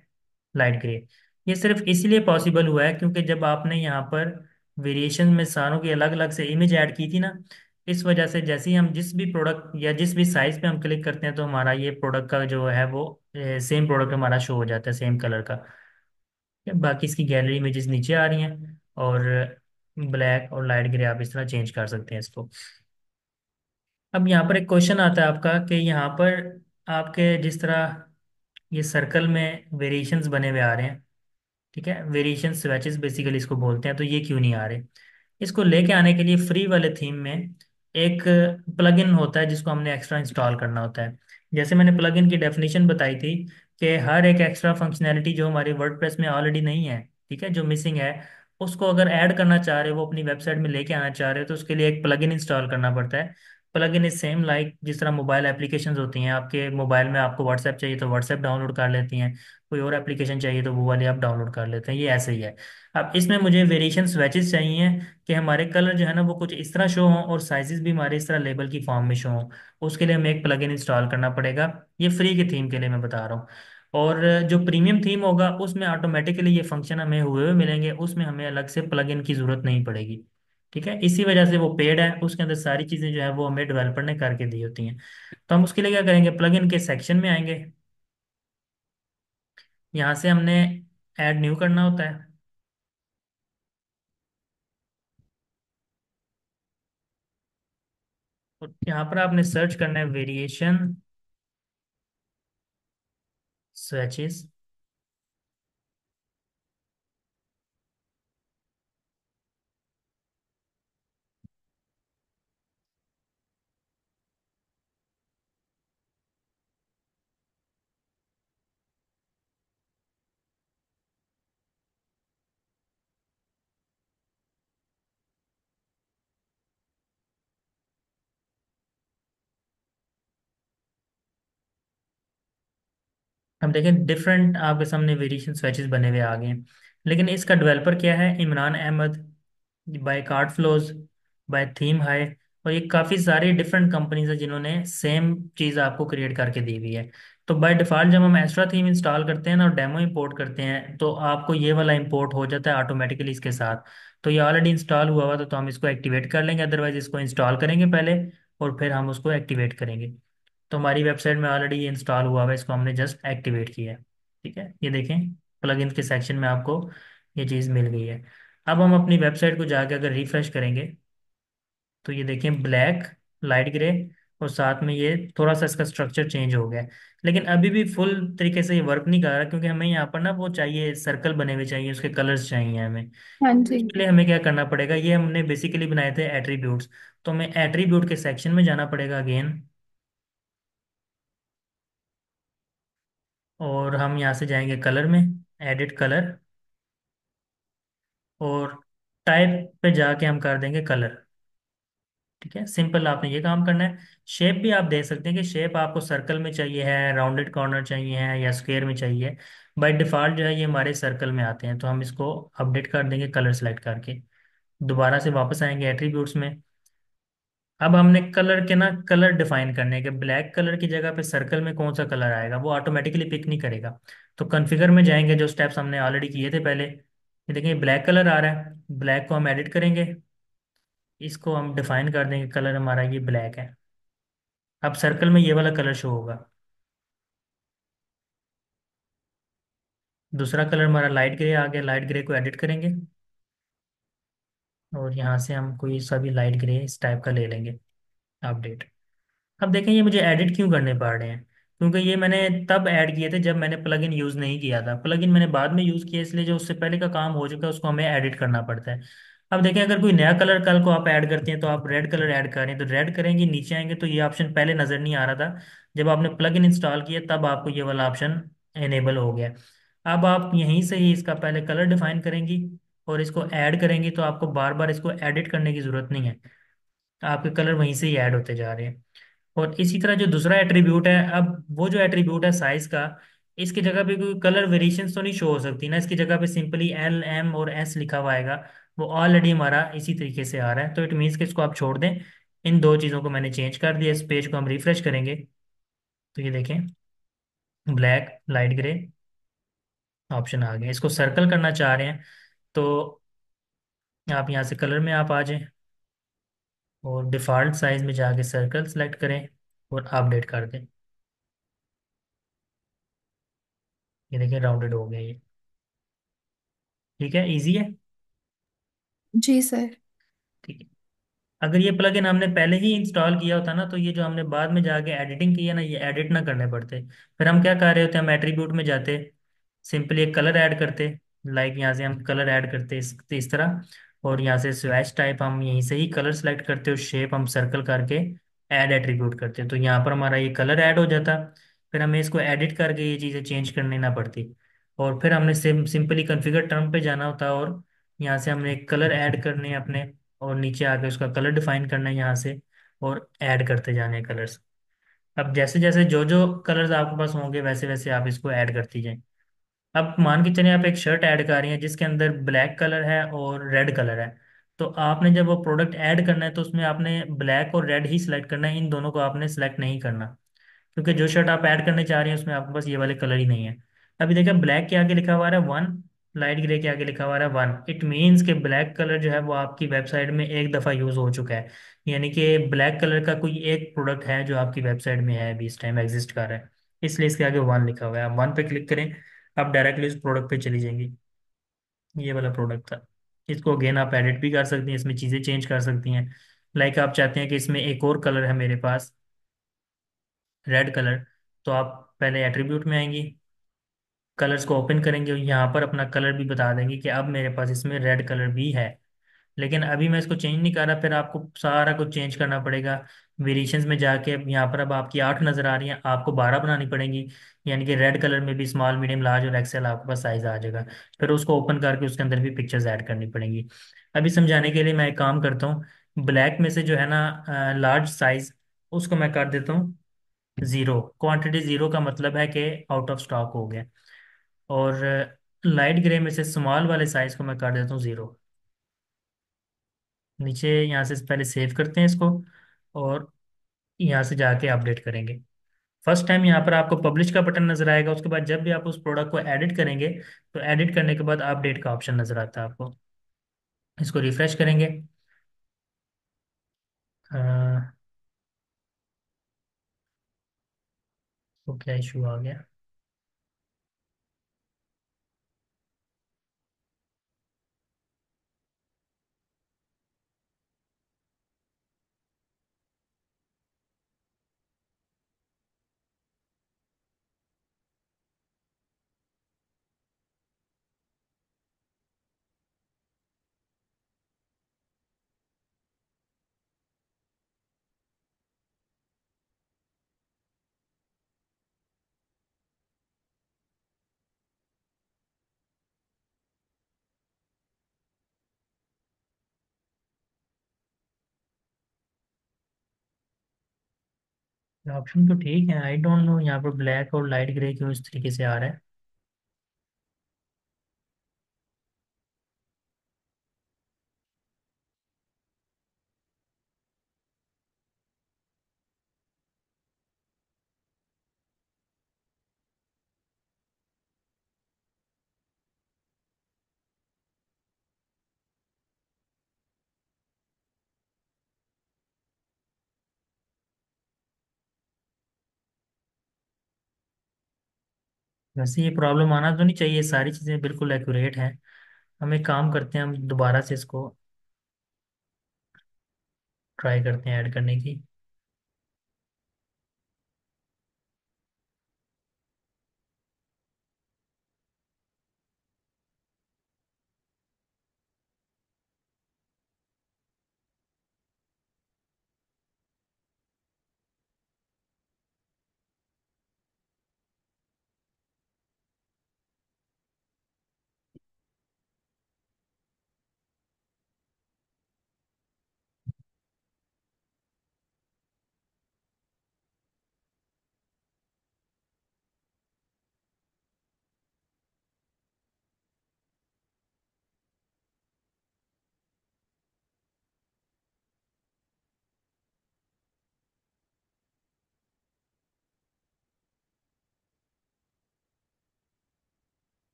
Speaker 1: लाइट ग्रे। ये सिर्फ इसलिए पॉसिबल हुआ है क्योंकि जब आपने यहाँ पर वेरिएशन में सारों की अलग अलग से इमेज ऐड की थी ना, इस वजह से जैसे ही हम जिस भी प्रोडक्ट या जिस भी साइज पे हम क्लिक करते हैं तो हमारा ये प्रोडक्ट का जो है वो सेम प्रोडक्ट हमारा शो हो जाता है, सेम कलर का। बाकी इसकी गैलरी इमेजेस नीचे आ रही हैं, और ब्लैक और लाइट ग्रे आप इस तरह चेंज कर सकते हैं इसको। अब यहाँ पर एक क्वेश्चन आता है आपका कि यहाँ पर आपके जिस तरह ये सर्कल में वेरिएशंस बने हुए आ रहे हैं, ठीक है, वेरिएशन स्वेचेस बेसिकली इसको बोलते हैं, तो ये क्यों नहीं आ रहे? इसको लेके आने के लिए फ्री वाले थीम में एक प्लगइन होता है जिसको हमने एक्स्ट्रा इंस्टॉल करना होता है। जैसे मैंने प्लगइन की डेफिनेशन बताई थी कि हर एक एक्स्ट्रा फंक्शनैलिटी जो हमारी वर्डप्रेस में ऑलरेडी नहीं है, ठीक है, जो मिसिंग है, उसको अगर ऐड करना चाह रहे हो, वो अपनी वेबसाइट में लेके आना चाह रहे हो, तो उसके लिए एक प्लगइन इंस्टॉल करना पड़ता है। प्लगइन इज सेम लाइक जिस तरह मोबाइल एप्लीकेशंस होती हैं, आपके मोबाइल में आपको व्हाट्सएप चाहिए तो व्हाट्सएप डाउनलोड कर लेती हैं, कोई और एप्लीकेशन चाहिए तो वो वाली आप डाउनलोड कर लेते हैं, ये ऐसे ही है। अब इसमें मुझे वेरिएशन स्वेचेस चाहिए कि हमारे कलर जो है ना वो कुछ इस तरह शो हों और साइजेस भी हमारे इस तरह लेबल की फॉर्म में शो हों। उसके लिए हमें एक प्लगइन इंस्टॉल करना पड़ेगा। ये फ्री की थीम के लिए मैं बता रहा हूँ। और जो प्रीमियम थीम होगा उसमें ऑटोमेटिकली ये फंक्शन हमें हुए हुए मिलेंगे, उसमें हमें अलग से प्लगइन की ज़रूरत नहीं पड़ेगी। ठीक है, इसी वजह से वो पेड है, उसके अंदर सारी चीज़ें जो है वो हमें डेवलपर ने करके दी होती हैं। तो हम उसके लिए क्या करेंगे, प्लगइन के सेक्शन में आएंगे। यहाँ से हमने ऐड न्यू करना होता है, और यहाँ पर आपने सर्च करना है वेरिएशन स्वेचेस। अब देखें डिफरेंट आपके सामने वेरिएशन स्वेचेस बने हुए आ गए हैं, लेकिन इसका डेवलपर क्या है, Imran Ahmed, by card flows, by theme high. और ये काफ़ी सारी डिफरेंट कंपनीज है जिन्होंने सेम चीज़ आपको क्रिएट करके दी हुई है। तो बाय डिफ़ॉल्ट जब हम एक्स्ट्रा थीम इंस्टॉल करते हैं ना और डेमो इंपोर्ट करते हैं तो आपको ये वाला इंपोर्ट हो जाता है ऑटोमेटिकली इसके साथ। तो ये ऑलरेडी इंस्टॉल हुआ हुआ तो हम इसको एक्टिवेट कर लेंगे, अदरवाइज इसको इंस्टॉल करेंगे पहले और फिर हम उसको एक्टिवेट करेंगे। तो हमारी वेबसाइट में ऑलरेडी ये इंस्टॉल हुआ हुआ है, इसको हमने जस्ट एक्टिवेट किया है। ठीक है, ये देखें प्लगइन्स के सेक्शन में आपको ये चीज़ मिल गई है। अब हम अपनी वेबसाइट को जाके अगर रिफ्रेश करेंगे तो ये देखें ब्लैक, लाइट ग्रे, और साथ में ये थोड़ा सा इसका स्ट्रक्चर चेंज हो गया है। लेकिन अभी भी फुल तरीके से ये वर्क नहीं कर रहा क्योंकि हमें यहाँ पर ना वो चाहिए, सर्कल बने हुए चाहिए, उसके कलर्स चाहिए हमें।
Speaker 2: हाँ
Speaker 1: तो
Speaker 2: जी।
Speaker 1: उसके लिए हमें क्या करना पड़ेगा, ये हमने बेसिकली बनाए थे एट्रीब्यूट्स। तो हमें एट्रीब्यूट के सेक्शन में जाना पड़ेगा अगेन, और हम यहाँ से जाएंगे कलर में, एडिट कलर, और टाइप पे जाके हम कर देंगे कलर। ठीक है, सिंपल आपने ये काम करना है। शेप भी आप देख सकते हैं कि शेप आपको सर्कल में चाहिए है, राउंडेड कॉर्नर चाहिए है, या स्क्वायर में चाहिए। बाय डिफ़ॉल्ट जो है ये हमारे सर्कल में आते हैं, तो हम इसको अपडेट कर देंगे कलर सेलेक्ट करके। दोबारा से वापस आएंगे एट्रीब्यूट्स में। अब हमने कलर के ना कलर डिफाइन करने हैं कि ब्लैक कलर की जगह पे सर्कल में कौन सा कलर आएगा, वो ऑटोमेटिकली पिक नहीं करेगा। तो कॉन्फ़िगर में जाएंगे, जो स्टेप्स हमने ऑलरेडी किए थे पहले, ये देखिए ब्लैक कलर आ रहा है, ब्लैक को हम एडिट करेंगे। इसको हम डिफाइन कर देंगे, कलर हमारा ये ब्लैक है। अब सर्कल में ये वाला कलर शो होगा। दूसरा कलर हमारा लाइट ग्रे आ गया, लाइट ग्रे को एडिट करेंगे, और यहाँ से हम कोई सा भी लाइट ग्रे इस टाइप का ले लेंगे, अपडेट। अब देखें ये मुझे एडिट क्यों करने पड़ रहे हैं, क्योंकि ये मैंने तब ऐड किए थे जब मैंने प्लगइन यूज़ नहीं किया था। प्लगइन मैंने बाद में यूज़ किया, इसलिए जो उससे पहले का काम हो चुका है उसको हमें एडिट करना पड़ता है। अब देखें अगर कोई नया कलर कल को आप ऐड करते हैं, तो आप रेड कलर ऐड कर रहे हैं, तो रेड करेंगे, नीचे आएंगे तो ये ऑप्शन पहले नज़र नहीं आ रहा था। जब आपने प्लगइन इंस्टॉल किया तब आपको ये वाला ऑप्शन इनेबल हो गया। अब आप यहीं से ही इसका पहले कलर डिफाइन करेंगी और इसको ऐड करेंगी, तो आपको बार बार इसको एडिट करने की ज़रूरत नहीं है, आपके कलर वहीं से ही ऐड होते जा रहे हैं। और इसी तरह जो दूसरा एट्रीब्यूट है, अब वो जो एट्रीब्यूट है साइज का, इसकी जगह पे कोई कलर वेरिएशंस तो नहीं शो हो सकती ना, इसकी जगह पे सिंपली एल एम और एस लिखा हुआ आएगा। वो ऑलरेडी हमारा इसी तरीके से आ रहा है, तो इट मीन्स कि इसको आप छोड़ दें। इन दो चीज़ों को मैंने चेंज कर दिया। इस पेज को हम रिफ्रेश करेंगे तो ये देखें ब्लैक लाइट ग्रे ऑप्शन आ गया। इसको सर्कल करना चाह रहे हैं तो आप यहाँ से कलर में आप आ जाएं और डिफ़ॉल्ट साइज में जाके सर्कल सेलेक्ट करें और अपडेट कर दें। ये देखिए राउंडेड हो गया ये। ठीक है, इजी है।
Speaker 2: जी सर।
Speaker 1: ठीक है। अगर ये प्लगइन हमने पहले ही इंस्टॉल किया होता ना, तो ये जो हमने बाद में जाके एडिटिंग की है ना, ये एडिट ना करने पड़ते। फिर हम क्या कर रहे होते, हम एट्रीब्यूट में जाते, सिंपली एक कलर ऐड करते। लाइक यहाँ से हम कलर ऐड करते इस तरह, और यहाँ से स्वैच टाइप हम यहीं से ही कलर सेलेक्ट करते, और शेप हम सर्कल करके ऐड एट्रीब्यूट करते, तो यहाँ पर हमारा ये कलर ऐड हो जाता। फिर हमें इसको एडिट करके ये चीज़ें चेंज करनी ना पड़ती। और फिर हमने सिंपली कॉन्फ़िगर टर्म पे जाना होता, और यहाँ से हमने एक कलर ऐड करने हैं अपने, और नीचे आके उसका कलर डिफाइन करना है यहाँ से, और ऐड करते जाने हैं कलर्स। अब जैसे जैसे जो जो कलर्स आपके पास होंगे वैसे वैसे आप इसको ऐड करती जाएं। अब मान के चलिए आप एक शर्ट ऐड कर रही हैं जिसके अंदर ब्लैक कलर है और रेड कलर है, तो आपने जब वो प्रोडक्ट ऐड करना है तो उसमें आपने ब्लैक और रेड ही सिलेक्ट करना है, इन दोनों को आपने सिलेक्ट नहीं करना, क्योंकि जो शर्ट आप ऐड करने चाह रही हैं उसमें आपके पास ये वाले कलर ही नहीं है। अभी देखिए ब्लैक के आगे लिखा हुआ है वन, लाइट ग्रे के आगे लिखा हुआ है वन, इट मीन्स कि ब्लैक कलर जो है वो आपकी वेबसाइट में एक दफ़ा यूज़ हो चुका है। यानी कि ब्लैक कलर का कोई एक प्रोडक्ट है जो आपकी वेबसाइट में है, अभी इस टाइम एग्जिस्ट कर रहा है, इसलिए इसके आगे वन लिखा हुआ है। आप वन पे क्लिक करें, आप डायरेक्टली उस प्रोडक्ट पे चली जाएंगी। ये वाला प्रोडक्ट था। इसको अगेन आप एडिट भी कर सकती हैं, इसमें चीज़ें चेंज कर सकती हैं। लाइक आप चाहते हैं कि इसमें एक और कलर है मेरे पास, रेड कलर, तो आप पहले एट्रीब्यूट में आएंगी, कलर्स को ओपन करेंगे और यहाँ पर अपना कलर भी बता देंगे कि अब मेरे पास इसमें रेड कलर भी है। लेकिन अभी मैं इसको चेंज नहीं कर रहा, फिर आपको सारा कुछ चेंज करना पड़ेगा। वेरिएशंस में जाके अब यहाँ पर अब आपकी 8 नज़र आ रही हैं, आपको 12 बनानी पड़ेंगी। यानी कि रेड कलर में भी स्मॉल मीडियम लार्ज और एक्सेल आपके पास साइज आ जाएगा। फिर उसको ओपन करके उसके अंदर भी पिक्चर्स ऐड करनी पड़ेंगी। अभी समझाने के लिए मैं एक काम करता हूँ, ब्लैक में से जो है ना लार्ज साइज, उसको मैं कर देता हूँ ज़ीरो। क्वांटिटी ज़ीरो का मतलब है कि आउट ऑफ स्टॉक हो गया। और लाइट ग्रे में से स्मॉल वाले साइज को मैं कर देता हूँ ज़ीरो। नीचे यहाँ से पहले सेव करते हैं इसको, और यहाँ से जाके अपडेट करेंगे। फर्स्ट टाइम यहाँ पर आपको पब्लिश का बटन नजर आएगा, उसके बाद जब भी आप उस प्रोडक्ट को एडिट करेंगे तो एडिट करने के बाद अपडेट का ऑप्शन नजर आता है आपको। इसको रिफ्रेश करेंगे। अ, तो क्या इशू आ गया। ऑप्शन तो ठीक है, आई डोंट नो यहाँ पर ब्लैक और लाइट ग्रे क्यों इस तरीके से आ रहा है। वैसे ये प्रॉब्लम आना तो नहीं चाहिए, सारी चीज़ें बिल्कुल एक्यूरेट हैं। हम एक काम करते हैं, हम दोबारा से इसको ट्राई करते हैं ऐड करने की।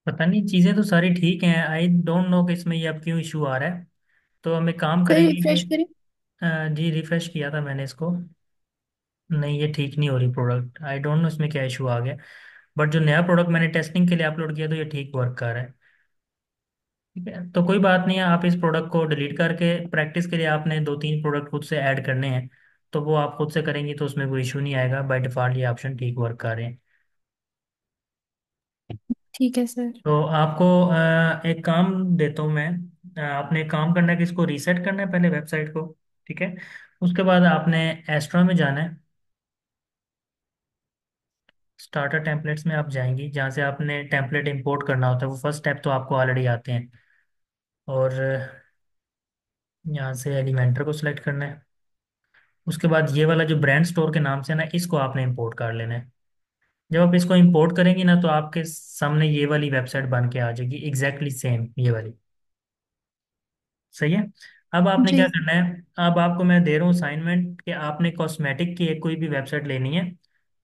Speaker 1: पता नहीं, चीज़ें तो सारी ठीक हैं, आई डोंट नो कि इसमें ये अब क्यों इशू आ रहा है। तो हम एक काम
Speaker 2: फिर
Speaker 1: करेंगे कि
Speaker 2: रिफ्रेश करें।
Speaker 1: जी रिफ्रेश किया था मैंने इसको। नहीं, ये ठीक नहीं हो रही प्रोडक्ट, आई डोंट नो इसमें क्या इशू आ गया। बट जो नया प्रोडक्ट मैंने टेस्टिंग के लिए अपलोड किया तो ये ठीक वर्क कर रहा है। ठीक है, तो कोई बात नहीं है, आप इस प्रोडक्ट को डिलीट करके प्रैक्टिस के लिए आपने दो तीन प्रोडक्ट खुद से ऐड करने हैं। तो वो आप खुद से करेंगी तो उसमें कोई इशू नहीं आएगा, बाय डिफ़ॉल्ट ये ऑप्शन ठीक वर्क कर रहे हैं।
Speaker 2: ठीक है सर।
Speaker 1: तो आपको एक काम देता हूँ मैं। आपने एक काम करना है कि इसको रीसेट करना है पहले वेबसाइट को। ठीक है, उसके बाद आपने एस्ट्रा में जाना है। स्टार्टर टेम्पलेट्स में आप जाएंगी, जहाँ से आपने टेम्पलेट इंपोर्ट करना होता है, वो फर्स्ट स्टेप तो आपको ऑलरेडी आते हैं। और यहाँ से एलिमेंटर को सिलेक्ट करना है। उसके बाद ये वाला जो ब्रांड स्टोर के नाम से है ना, इसको आपने इंपोर्ट कर लेना है। जब आप इसको इंपोर्ट करेंगी ना, तो आपके सामने ये वाली वेबसाइट बन के आ जाएगी, एग्जैक्टली सेम ये वाली। सही है। अब आपने क्या
Speaker 2: जी।
Speaker 1: करना है, अब आपको मैं दे रहा हूँ असाइनमेंट कि आपने कॉस्मेटिक की एक कोई भी वेबसाइट लेनी है।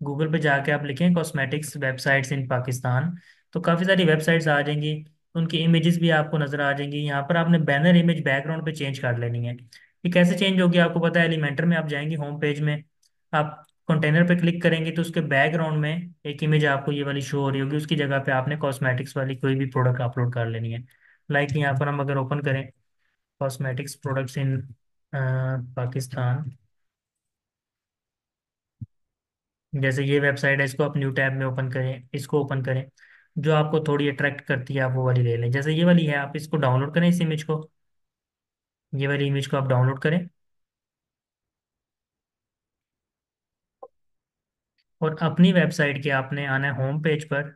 Speaker 1: गूगल पे जाके आप लिखें कॉस्मेटिक्स वेबसाइट्स इन पाकिस्तान, तो काफ़ी सारी वेबसाइट्स आ जाएंगी। उनकी इमेजेस भी आपको नज़र आ जाएंगी। यहाँ पर आपने बैनर इमेज बैकग्राउंड पे चेंज कर लेनी है। ये कैसे चेंज होगी आपको पता है, एलिमेंटर में आप जाएंगे, होम पेज में आप कंटेनर पे क्लिक करेंगे तो उसके बैकग्राउंड में एक इमेज आपको ये वाली शो हो रही होगी, उसकी जगह पे आपने कॉस्मेटिक्स वाली कोई भी प्रोडक्ट अपलोड कर लेनी है। लाइक यहाँ पर हम अगर ओपन करें कॉस्मेटिक्स प्रोडक्ट्स इन पाकिस्तान, जैसे ये वेबसाइट है, इसको आप न्यू टैब में ओपन करें, इसको ओपन करें। जो आपको थोड़ी अट्रैक्ट करती है आप वो वाली ले लें, जैसे ये वाली है, आप इसको डाउनलोड करें इस इमेज को। ये वाली इमेज को आप डाउनलोड करें और अपनी वेबसाइट के आपने आना है होम पेज पर।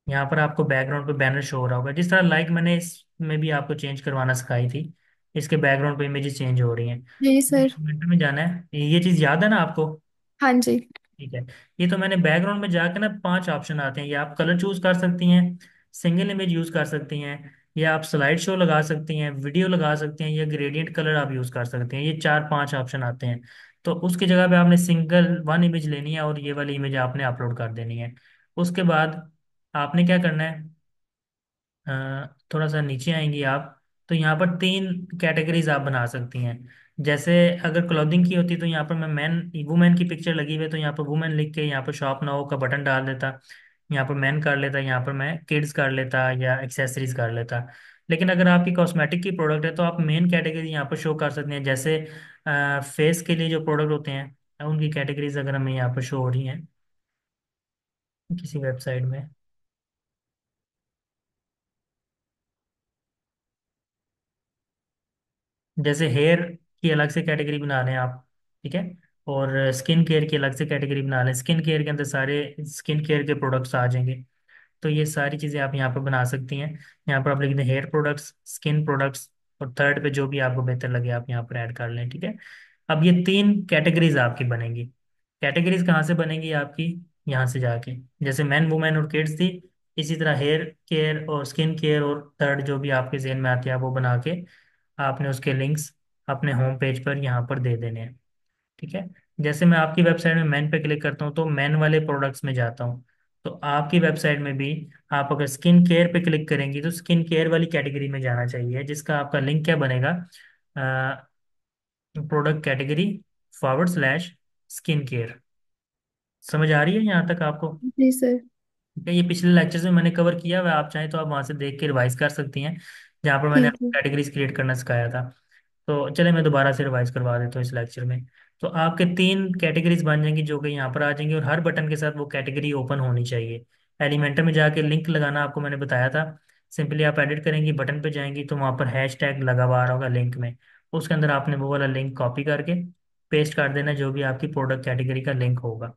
Speaker 1: यहाँ पर आपको बैकग्राउंड पे बैनर शो हो रहा होगा, जिस तरह लाइक मैंने इसमें भी आपको चेंज करवाना सिखाई थी। इसके बैकग्राउंड पे इमेजेस चेंज हो रही हैं।
Speaker 2: जी सर।
Speaker 1: डॉक्यूमेंट में जाना है, ये चीज़ याद है ना आपको।
Speaker 2: हाँ जी।
Speaker 1: ठीक है, ये तो मैंने बैकग्राउंड में जाके ना पांच ऑप्शन आते हैं, ये आप कलर चूज कर सकती हैं, सिंगल इमेज यूज कर सकती हैं, या आप स्लाइड शो लगा सकती हैं, वीडियो लगा सकती हैं, या ग्रेडियंट कलर आप यूज कर सकते हैं। ये चार पांच ऑप्शन आते हैं। तो उसकी जगह पे आपने सिंगल वन इमेज लेनी है और ये वाली इमेज आपने अपलोड कर देनी है। उसके बाद आपने क्या करना है, थोड़ा सा नीचे आएंगी आप, तो यहाँ पर तीन कैटेगरीज आप बना सकती हैं। जैसे अगर क्लॉथिंग की होती तो यहाँ पर मैं मैन वुमेन की पिक्चर लगी हुई है, तो यहाँ पर वुमेन लिख के यहाँ पर शॉप नाउ का बटन डाल देता, यहाँ पर मैन कर लेता, यहाँ पर मैं किड्स कर लेता या एक्सेसरीज कर लेता। लेकिन अगर आपकी कॉस्मेटिक की प्रोडक्ट है तो आप मेन कैटेगरी यहाँ पर शो कर सकते हैं। जैसे फेस के लिए जो प्रोडक्ट होते हैं उनकी कैटेगरीज अगर हमें यहाँ पर शो हो रही हैं किसी वेबसाइट में, जैसे हेयर की अलग से कैटेगरी बना लें आप, ठीक है, और स्किन केयर की अलग से कैटेगरी बना लें, स्किन केयर के अंदर सारे स्किन केयर के प्रोडक्ट्स आ जाएंगे। तो ये सारी चीज़ें आप यहाँ पर बना सकती हैं। यहाँ पर आप लिख दें हेयर प्रोडक्ट्स, स्किन प्रोडक्ट्स, और थर्ड पे जो भी आपको बेहतर लगे आप यहाँ पर ऐड कर लें, ठीक है। अब ये तीन कैटेगरीज आपकी बनेंगी। कैटेगरीज कहाँ से बनेंगी आपकी, यहाँ से जाके, जैसे मैन वुमेन और किड्स थी, इसी तरह हेयर केयर और स्किन केयर और थर्ड जो भी आपके जहन में आती है आप वो बना के आपने उसके लिंक्स अपने होम पेज पर यहाँ पर दे देने हैं, ठीक है। जैसे मैं आपकी वेबसाइट में मैन पे क्लिक करता हूँ तो मैन वाले प्रोडक्ट्स में जाता हूँ। तो आपकी वेबसाइट में भी आप अगर स्किन केयर पे क्लिक करेंगी तो स्किन केयर वाली कैटेगरी में जाना चाहिए, जिसका आपका लिंक क्या बनेगा, प्रोडक्ट कैटेगरी / स्किन केयर। समझ आ रही है यहाँ तक आपको?
Speaker 2: जी सर।
Speaker 1: ठीक है, ये पिछले लेक्चर्स में मैंने कवर किया हुआ है, आप चाहें तो आप वहाँ से देख के रिवाइज कर सकती हैं, जहाँ पर मैंने
Speaker 2: ठीक
Speaker 1: आपको
Speaker 2: है।
Speaker 1: कैटेगरीज क्रिएट करना सिखाया था। तो चले मैं दोबारा से रिवाइज करवा देता हूँ इस लेक्चर में। तो आपके तीन कैटेगरीज बन जाएंगी जो कि यहाँ पर आ जाएंगी, और हर बटन के साथ वो कैटेगरी ओपन होनी चाहिए। एलिमेंटर में जाके लिंक लगाना आपको मैंने बताया था। सिंपली आप एडिट करेंगी, बटन पे जाएंगी तो वहाँ पर हैश टैग लगा हुआ आ रहा होगा लिंक में, उसके अंदर आपने वो वाला लिंक कॉपी करके पेस्ट कर देना जो भी आपकी प्रोडक्ट कैटेगरी का लिंक होगा।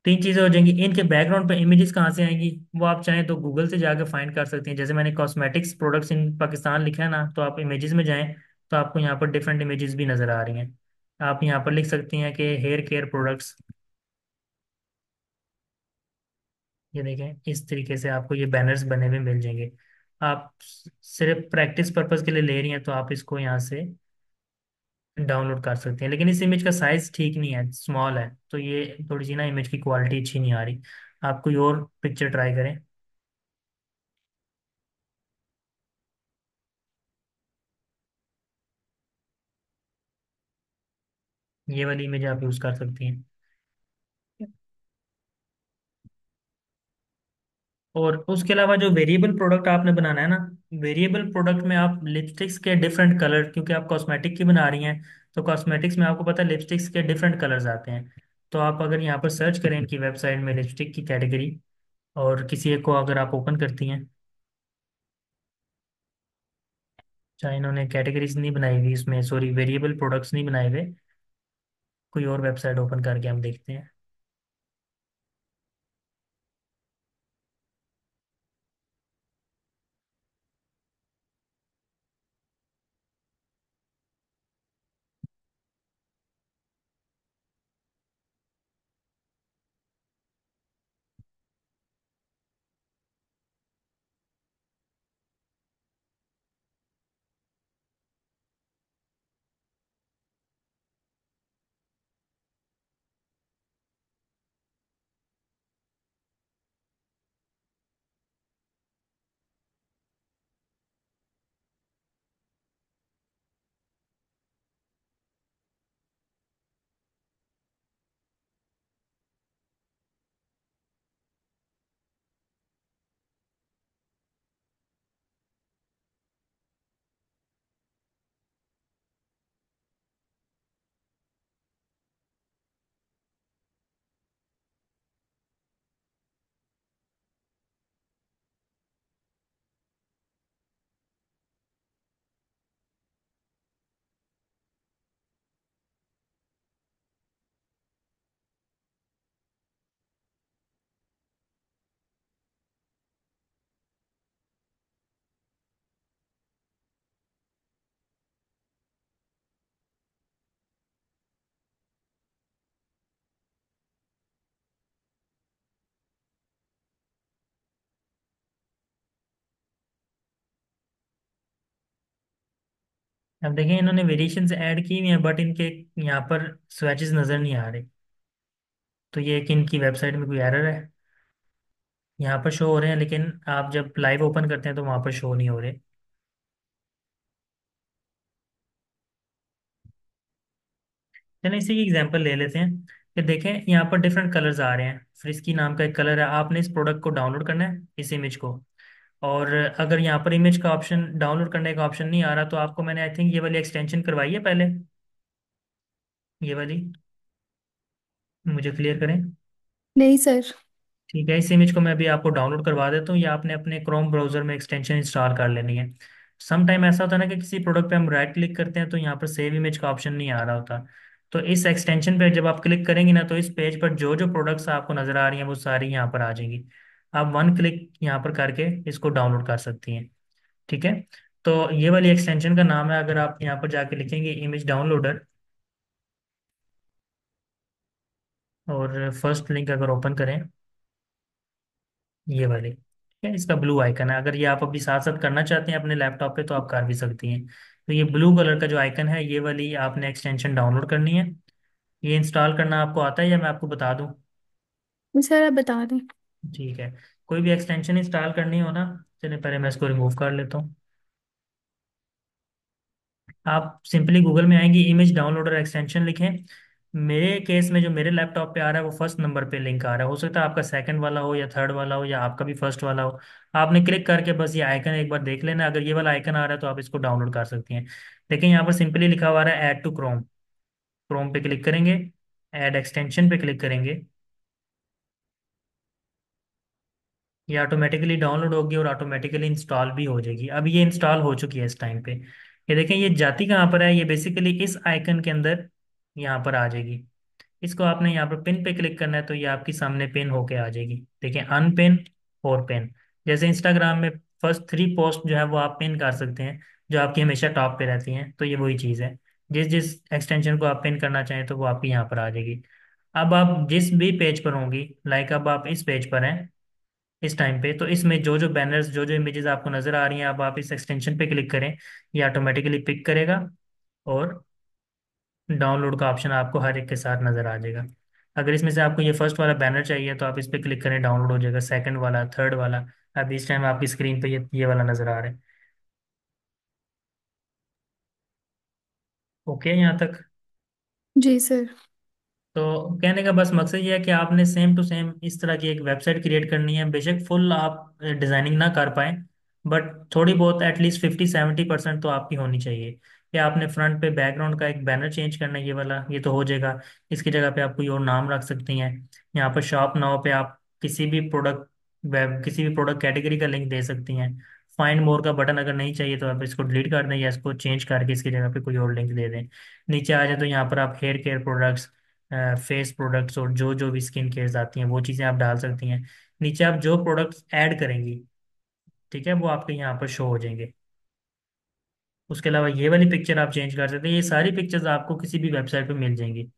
Speaker 1: तीन चीज़ें हो जाएंगी। इनके बैकग्राउंड पे इमेजेस कहाँ से आएंगी वो आप चाहें तो गूगल से जाकर फाइंड कर सकती हैं। जैसे मैंने कॉस्मेटिक्स प्रोडक्ट्स इन पाकिस्तान लिखा है ना, तो आप इमेजेस में जाएं तो आपको यहाँ पर डिफरेंट इमेजेस भी नज़र आ रही हैं। आप यहाँ पर लिख सकती हैं कि हेयर केयर प्रोडक्ट्स, ये देखें इस तरीके से आपको ये बैनर्स बने हुए मिल जाएंगे। आप सिर्फ प्रैक्टिस पर्पज के लिए ले रही हैं तो आप इसको यहाँ से डाउनलोड कर सकते हैं। लेकिन इस इमेज का साइज ठीक नहीं है, स्मॉल है, तो ये थोड़ी सी ना इमेज की क्वालिटी अच्छी नहीं आ रही। आप कोई और पिक्चर ट्राई करें। ये वाली इमेज आप यूज़ कर सकती हैं। और उसके अलावा जो वेरिएबल प्रोडक्ट आपने बनाना है ना, वेरिएबल प्रोडक्ट में आप लिपस्टिक्स के डिफरेंट कलर, क्योंकि आप कॉस्मेटिक की बना रही हैं तो कॉस्मेटिक्स में आपको पता है लिपस्टिक्स के डिफरेंट कलर्स आते हैं। तो आप अगर यहाँ पर सर्च करें इनकी वेबसाइट में लिपस्टिक की कैटेगरी, और किसी एक को अगर आप ओपन करती हैं, चाहे इन्होंने कैटेगरीज नहीं बनाई हुई इसमें, सॉरी वेरिएबल प्रोडक्ट्स नहीं बनाए हुए, कोई और वेबसाइट ओपन करके हम देखते हैं। अब देखें इन्होंने वेरिएशंस ऐड की हुई हैं बट इनके यहाँ पर स्वेचेस नज़र नहीं आ रहे। तो ये कि इनकी वेबसाइट में कोई एरर है, यहाँ पर शो हो रहे हैं लेकिन आप जब लाइव ओपन करते हैं तो वहाँ पर शो नहीं हो रहे। चलिए इसी की एग्जांपल ले लेते हैं कि देखें यहाँ पर डिफरेंट कलर्स आ रहे हैं। फ्रिस्की नाम का एक कलर है, आपने इस प्रोडक्ट को डाउनलोड करना है, इस इमेज को। और अगर यहाँ पर इमेज का ऑप्शन, डाउनलोड करने का ऑप्शन नहीं आ रहा, तो आपको मैंने आई थिंक ये वाली एक्सटेंशन करवाई है पहले, ये वाली, मुझे क्लियर करें।
Speaker 2: नहीं सर।
Speaker 1: ठीक है, इस इमेज को मैं अभी आपको डाउनलोड करवा देता हूँ, या आपने अपने क्रोम ब्राउजर में एक्सटेंशन इंस्टॉल कर लेनी है। सम टाइम ऐसा होता है ना कि किसी प्रोडक्ट पे हम राइट क्लिक करते हैं तो यहाँ पर सेव इमेज का ऑप्शन नहीं आ रहा होता। तो इस एक्सटेंशन पे जब आप क्लिक करेंगे ना, तो इस पेज पर जो जो प्रोडक्ट्स आपको नज़र आ रही हैं वो सारी यहाँ पर आ जाएंगी। आप वन क्लिक यहाँ पर करके इसको डाउनलोड कर सकती हैं। ठीक है। तो ये वाली एक्सटेंशन का नाम है, अगर आप यहाँ पर जाके लिखेंगे इमेज डाउनलोडर, और फर्स्ट लिंक अगर ओपन करें, ये वाली, ठीक है, इसका ब्लू आइकन है। अगर ये आप अभी साथ साथ करना चाहते हैं अपने लैपटॉप पे तो आप कर भी सकती हैं। तो ये ब्लू कलर का जो आइकन है, ये वाली आपने एक्सटेंशन डाउनलोड करनी है। ये इंस्टॉल करना आपको आता है या मैं आपको बता दूं?
Speaker 2: सर आप बता दें।
Speaker 1: ठीक है। कोई भी एक्सटेंशन इंस्टॉल करनी हो ना, चलिए पहले मैं इसको रिमूव कर लेता हूँ। आप सिंपली गूगल में आएंगी, इमेज डाउनलोडर एक्सटेंशन लिखें। मेरे केस में जो मेरे लैपटॉप पे आ रहा है वो फर्स्ट नंबर पे लिंक आ रहा है, हो सकता है आपका सेकंड वाला हो या थर्ड वाला हो या आपका भी फर्स्ट वाला हो। आपने क्लिक करके बस ये आइकन एक बार देख लेना, अगर ये वाला आइकन आ रहा है तो आप इसको डाउनलोड कर सकती हैं। लेकिन यहाँ पर सिंपली लिखा हुआ आ रहा है ऐड टू क्रोम। क्रोम पे क्लिक करेंगे, ऐड एक्सटेंशन पे क्लिक करेंगे, ये ऑटोमेटिकली डाउनलोड होगी और ऑटोमेटिकली इंस्टॉल भी हो जाएगी। अब ये इंस्टॉल हो चुकी है इस टाइम पे। ये देखें, ये जाती कहाँ पर है, ये बेसिकली इस आइकन के अंदर यहाँ पर आ जाएगी। इसको आपने यहाँ पर पिन पे क्लिक करना है तो ये आपकी सामने पिन होके आ जाएगी। देखिए, अनपिन और पिन। जैसे इंस्टाग्राम में फर्स्ट थ्री पोस्ट जो है वो आप पिन कर सकते हैं, जो आपकी हमेशा टॉप पे रहती हैं, तो ये वही चीज़ है। जिस जिस एक्सटेंशन को आप पिन करना चाहें तो वो आपकी यहाँ पर आ जाएगी। अब आप जिस भी पेज पर होंगी, लाइक अब आप इस पेज पर हैं इस टाइम पे, तो इसमें जो जो बैनर्स, जो जो इमेजेस आपको नजर आ रही हैं, अब आप इस एक्सटेंशन पे क्लिक करें, ये ऑटोमेटिकली पिक करेगा और डाउनलोड का ऑप्शन आपको हर एक के साथ नजर आ जाएगा। अगर इसमें से आपको ये फर्स्ट वाला बैनर चाहिए तो आप इस पे क्लिक करें, डाउनलोड हो जाएगा, सेकंड वाला, थर्ड वाला। अब इस टाइम आपकी स्क्रीन पे ये वाला नजर आ रहा है। ओके यहाँ तक?
Speaker 2: जी सर।
Speaker 1: तो कहने का बस मकसद ये है कि आपने सेम टू सेम इस तरह की एक वेबसाइट क्रिएट करनी है। बेशक फुल आप डिजाइनिंग ना कर पाए, बट थोड़ी बहुत एटलीस्ट 50-70% तो आपकी होनी चाहिए। या आपने फ्रंट पे बैकग्राउंड का एक बैनर चेंज करना है, ये वाला, ये तो हो जाएगा। इसकी जगह पे आप कोई और नाम रख सकती हैं। यहाँ पर शॉप नाउ पे आप किसी भी प्रोडक्ट, वेब किसी भी प्रोडक्ट कैटेगरी का लिंक दे सकती हैं। फाइंड मोर का बटन अगर नहीं चाहिए तो आप इसको डिलीट कर दें या इसको चेंज करके इसकी जगह पे कोई और लिंक दे दें। नीचे आ जाए तो यहाँ पर आप hair care products, face products और जो जो भी स्किन केयर्स आती हैं वो चीज़ें आप डाल सकती हैं। नीचे आप जो प्रोडक्ट्स ऐड करेंगी, ठीक है, वो आपके यहाँ पर शो हो जाएंगे। उसके अलावा ये वाली पिक्चर आप चेंज कर सकते हैं, ये सारी पिक्चर्स आपको किसी भी वेबसाइट पे मिल जाएंगी।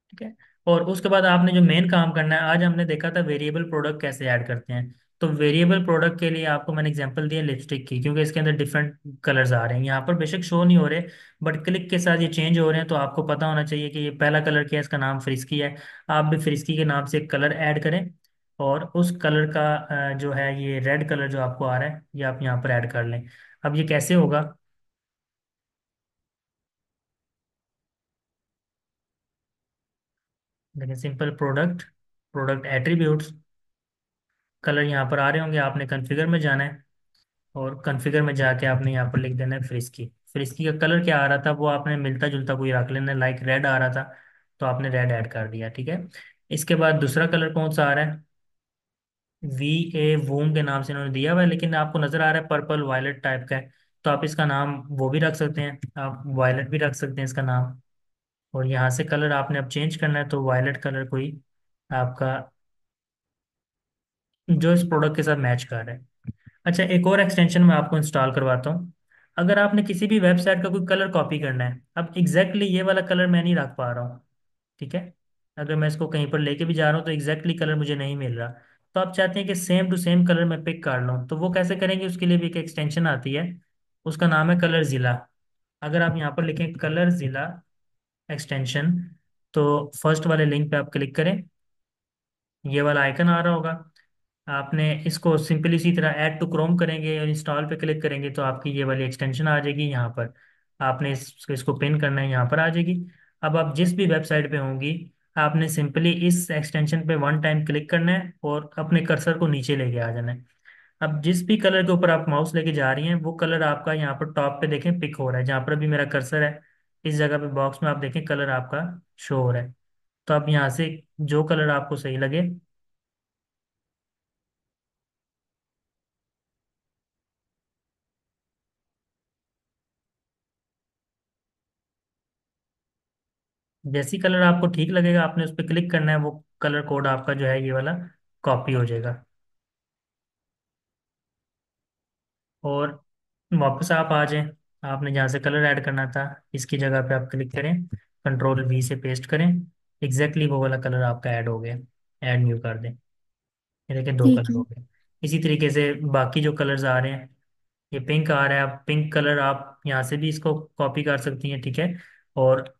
Speaker 1: ठीक है। और उसके बाद आपने जो मेन काम करना है, आज हमने देखा था वेरिएबल प्रोडक्ट कैसे ऐड करते हैं। तो वेरिएबल प्रोडक्ट के लिए आपको मैंने एग्जांपल दिया लिपस्टिक की, क्योंकि इसके अंदर डिफरेंट कलर्स आ रहे हैं, यहाँ पर बेशक शो नहीं हो रहे, बट क्लिक के साथ ये चेंज हो रहे हैं। तो आपको पता होना चाहिए कि ये पहला कलर क्या है, इसका नाम फ्रिस्की है। आप भी फ्रिस्की के नाम से एक कलर ऐड करें, और उस कलर का जो है ये रेड कलर जो आपको आ रहा है, ये आप यहाँ पर ऐड कर लें। अब ये कैसे होगा? देखिए, simple product, product attributes, colour यहाँ पर आ रहे होंगे, आपने कॉन्फ़िगर में जाना है, और कॉन्फ़िगर में जाके आपने यहाँ पर लिख देना है फ्रिस्की। फ्रिस्की का कलर क्या आ रहा था वो आपने मिलता जुलता कोई रख लेना, लाइक रेड आ रहा था तो आपने रेड ऐड कर दिया। ठीक है। इसके बाद दूसरा कलर कौन सा आ रहा है? वी ए वूम के नाम से इन्होंने दिया हुआ है, लेकिन आपको नजर आ रहा है पर्पल वायलेट टाइप का है, तो आप इसका नाम वो भी रख सकते हैं, आप वायलेट भी रख सकते हैं इसका नाम। और यहाँ से कलर आपने अब चेंज करना है, तो वायलेट कलर कोई आपका जो इस प्रोडक्ट के साथ मैच कर रहा है। अच्छा, एक और एक्सटेंशन मैं आपको इंस्टॉल करवाता हूँ। अगर आपने किसी भी वेबसाइट का कोई कलर कॉपी करना है, अब एग्जैक्टली ये वाला कलर मैं नहीं रख पा रहा हूँ, ठीक है, अगर मैं इसको कहीं पर लेके भी जा रहा हूँ तो एग्जैक्टली कलर मुझे नहीं मिल रहा, तो आप चाहते हैं कि सेम टू सेम कलर मैं पिक कर लूँ, तो वो कैसे करेंगे? उसके लिए भी एक एक्सटेंशन आती है, उसका नाम है कलर जिला। अगर आप यहाँ पर लिखें कलर जिला एक्सटेंशन, तो फर्स्ट वाले लिंक पे आप क्लिक करें, ये वाला आइकन आ रहा होगा। आपने इसको सिंपली इसी तरह ऐड टू क्रोम करेंगे और इंस्टॉल पे क्लिक करेंगे तो आपकी ये वाली एक्सटेंशन आ जाएगी यहाँ पर। आपने इसको पिन करना है, यहाँ पर आ जाएगी। अब आप जिस भी वेबसाइट पे होंगी, आपने सिंपली इस एक्सटेंशन पे वन टाइम क्लिक करना है और अपने कर्सर को नीचे लेके आ जाना है। अब जिस भी कलर के ऊपर आप माउस लेके जा रही हैं, वो कलर आपका यहाँ पर टॉप पे देखें पिक हो रहा है, जहाँ पर भी मेरा कर्सर है, इस जगह पे बॉक्स में आप देखें कलर आपका शो हो रहा है। तो आप यहाँ से जो कलर आपको सही लगे, जैसी कलर आपको ठीक लगेगा आपने उस पर क्लिक करना है, वो कलर कोड आपका जो है ये वाला कॉपी हो जाएगा। और वापस आप आ जाएं, आपने जहाँ से कलर ऐड करना था इसकी जगह पे आप क्लिक करें, कंट्रोल V से पेस्ट करें, एग्जैक्टली वो वाला कलर आपका ऐड हो गया। ऐड न्यू कर दें, ये देखिए दो
Speaker 2: ठीक
Speaker 1: कलर हो
Speaker 2: है।
Speaker 1: गए। इसी तरीके से बाकी जो कलर्स आ रहे हैं, ये पिंक आ रहा है, आप पिंक कलर आप यहाँ से भी इसको कॉपी कर सकती हैं, ठीक है। और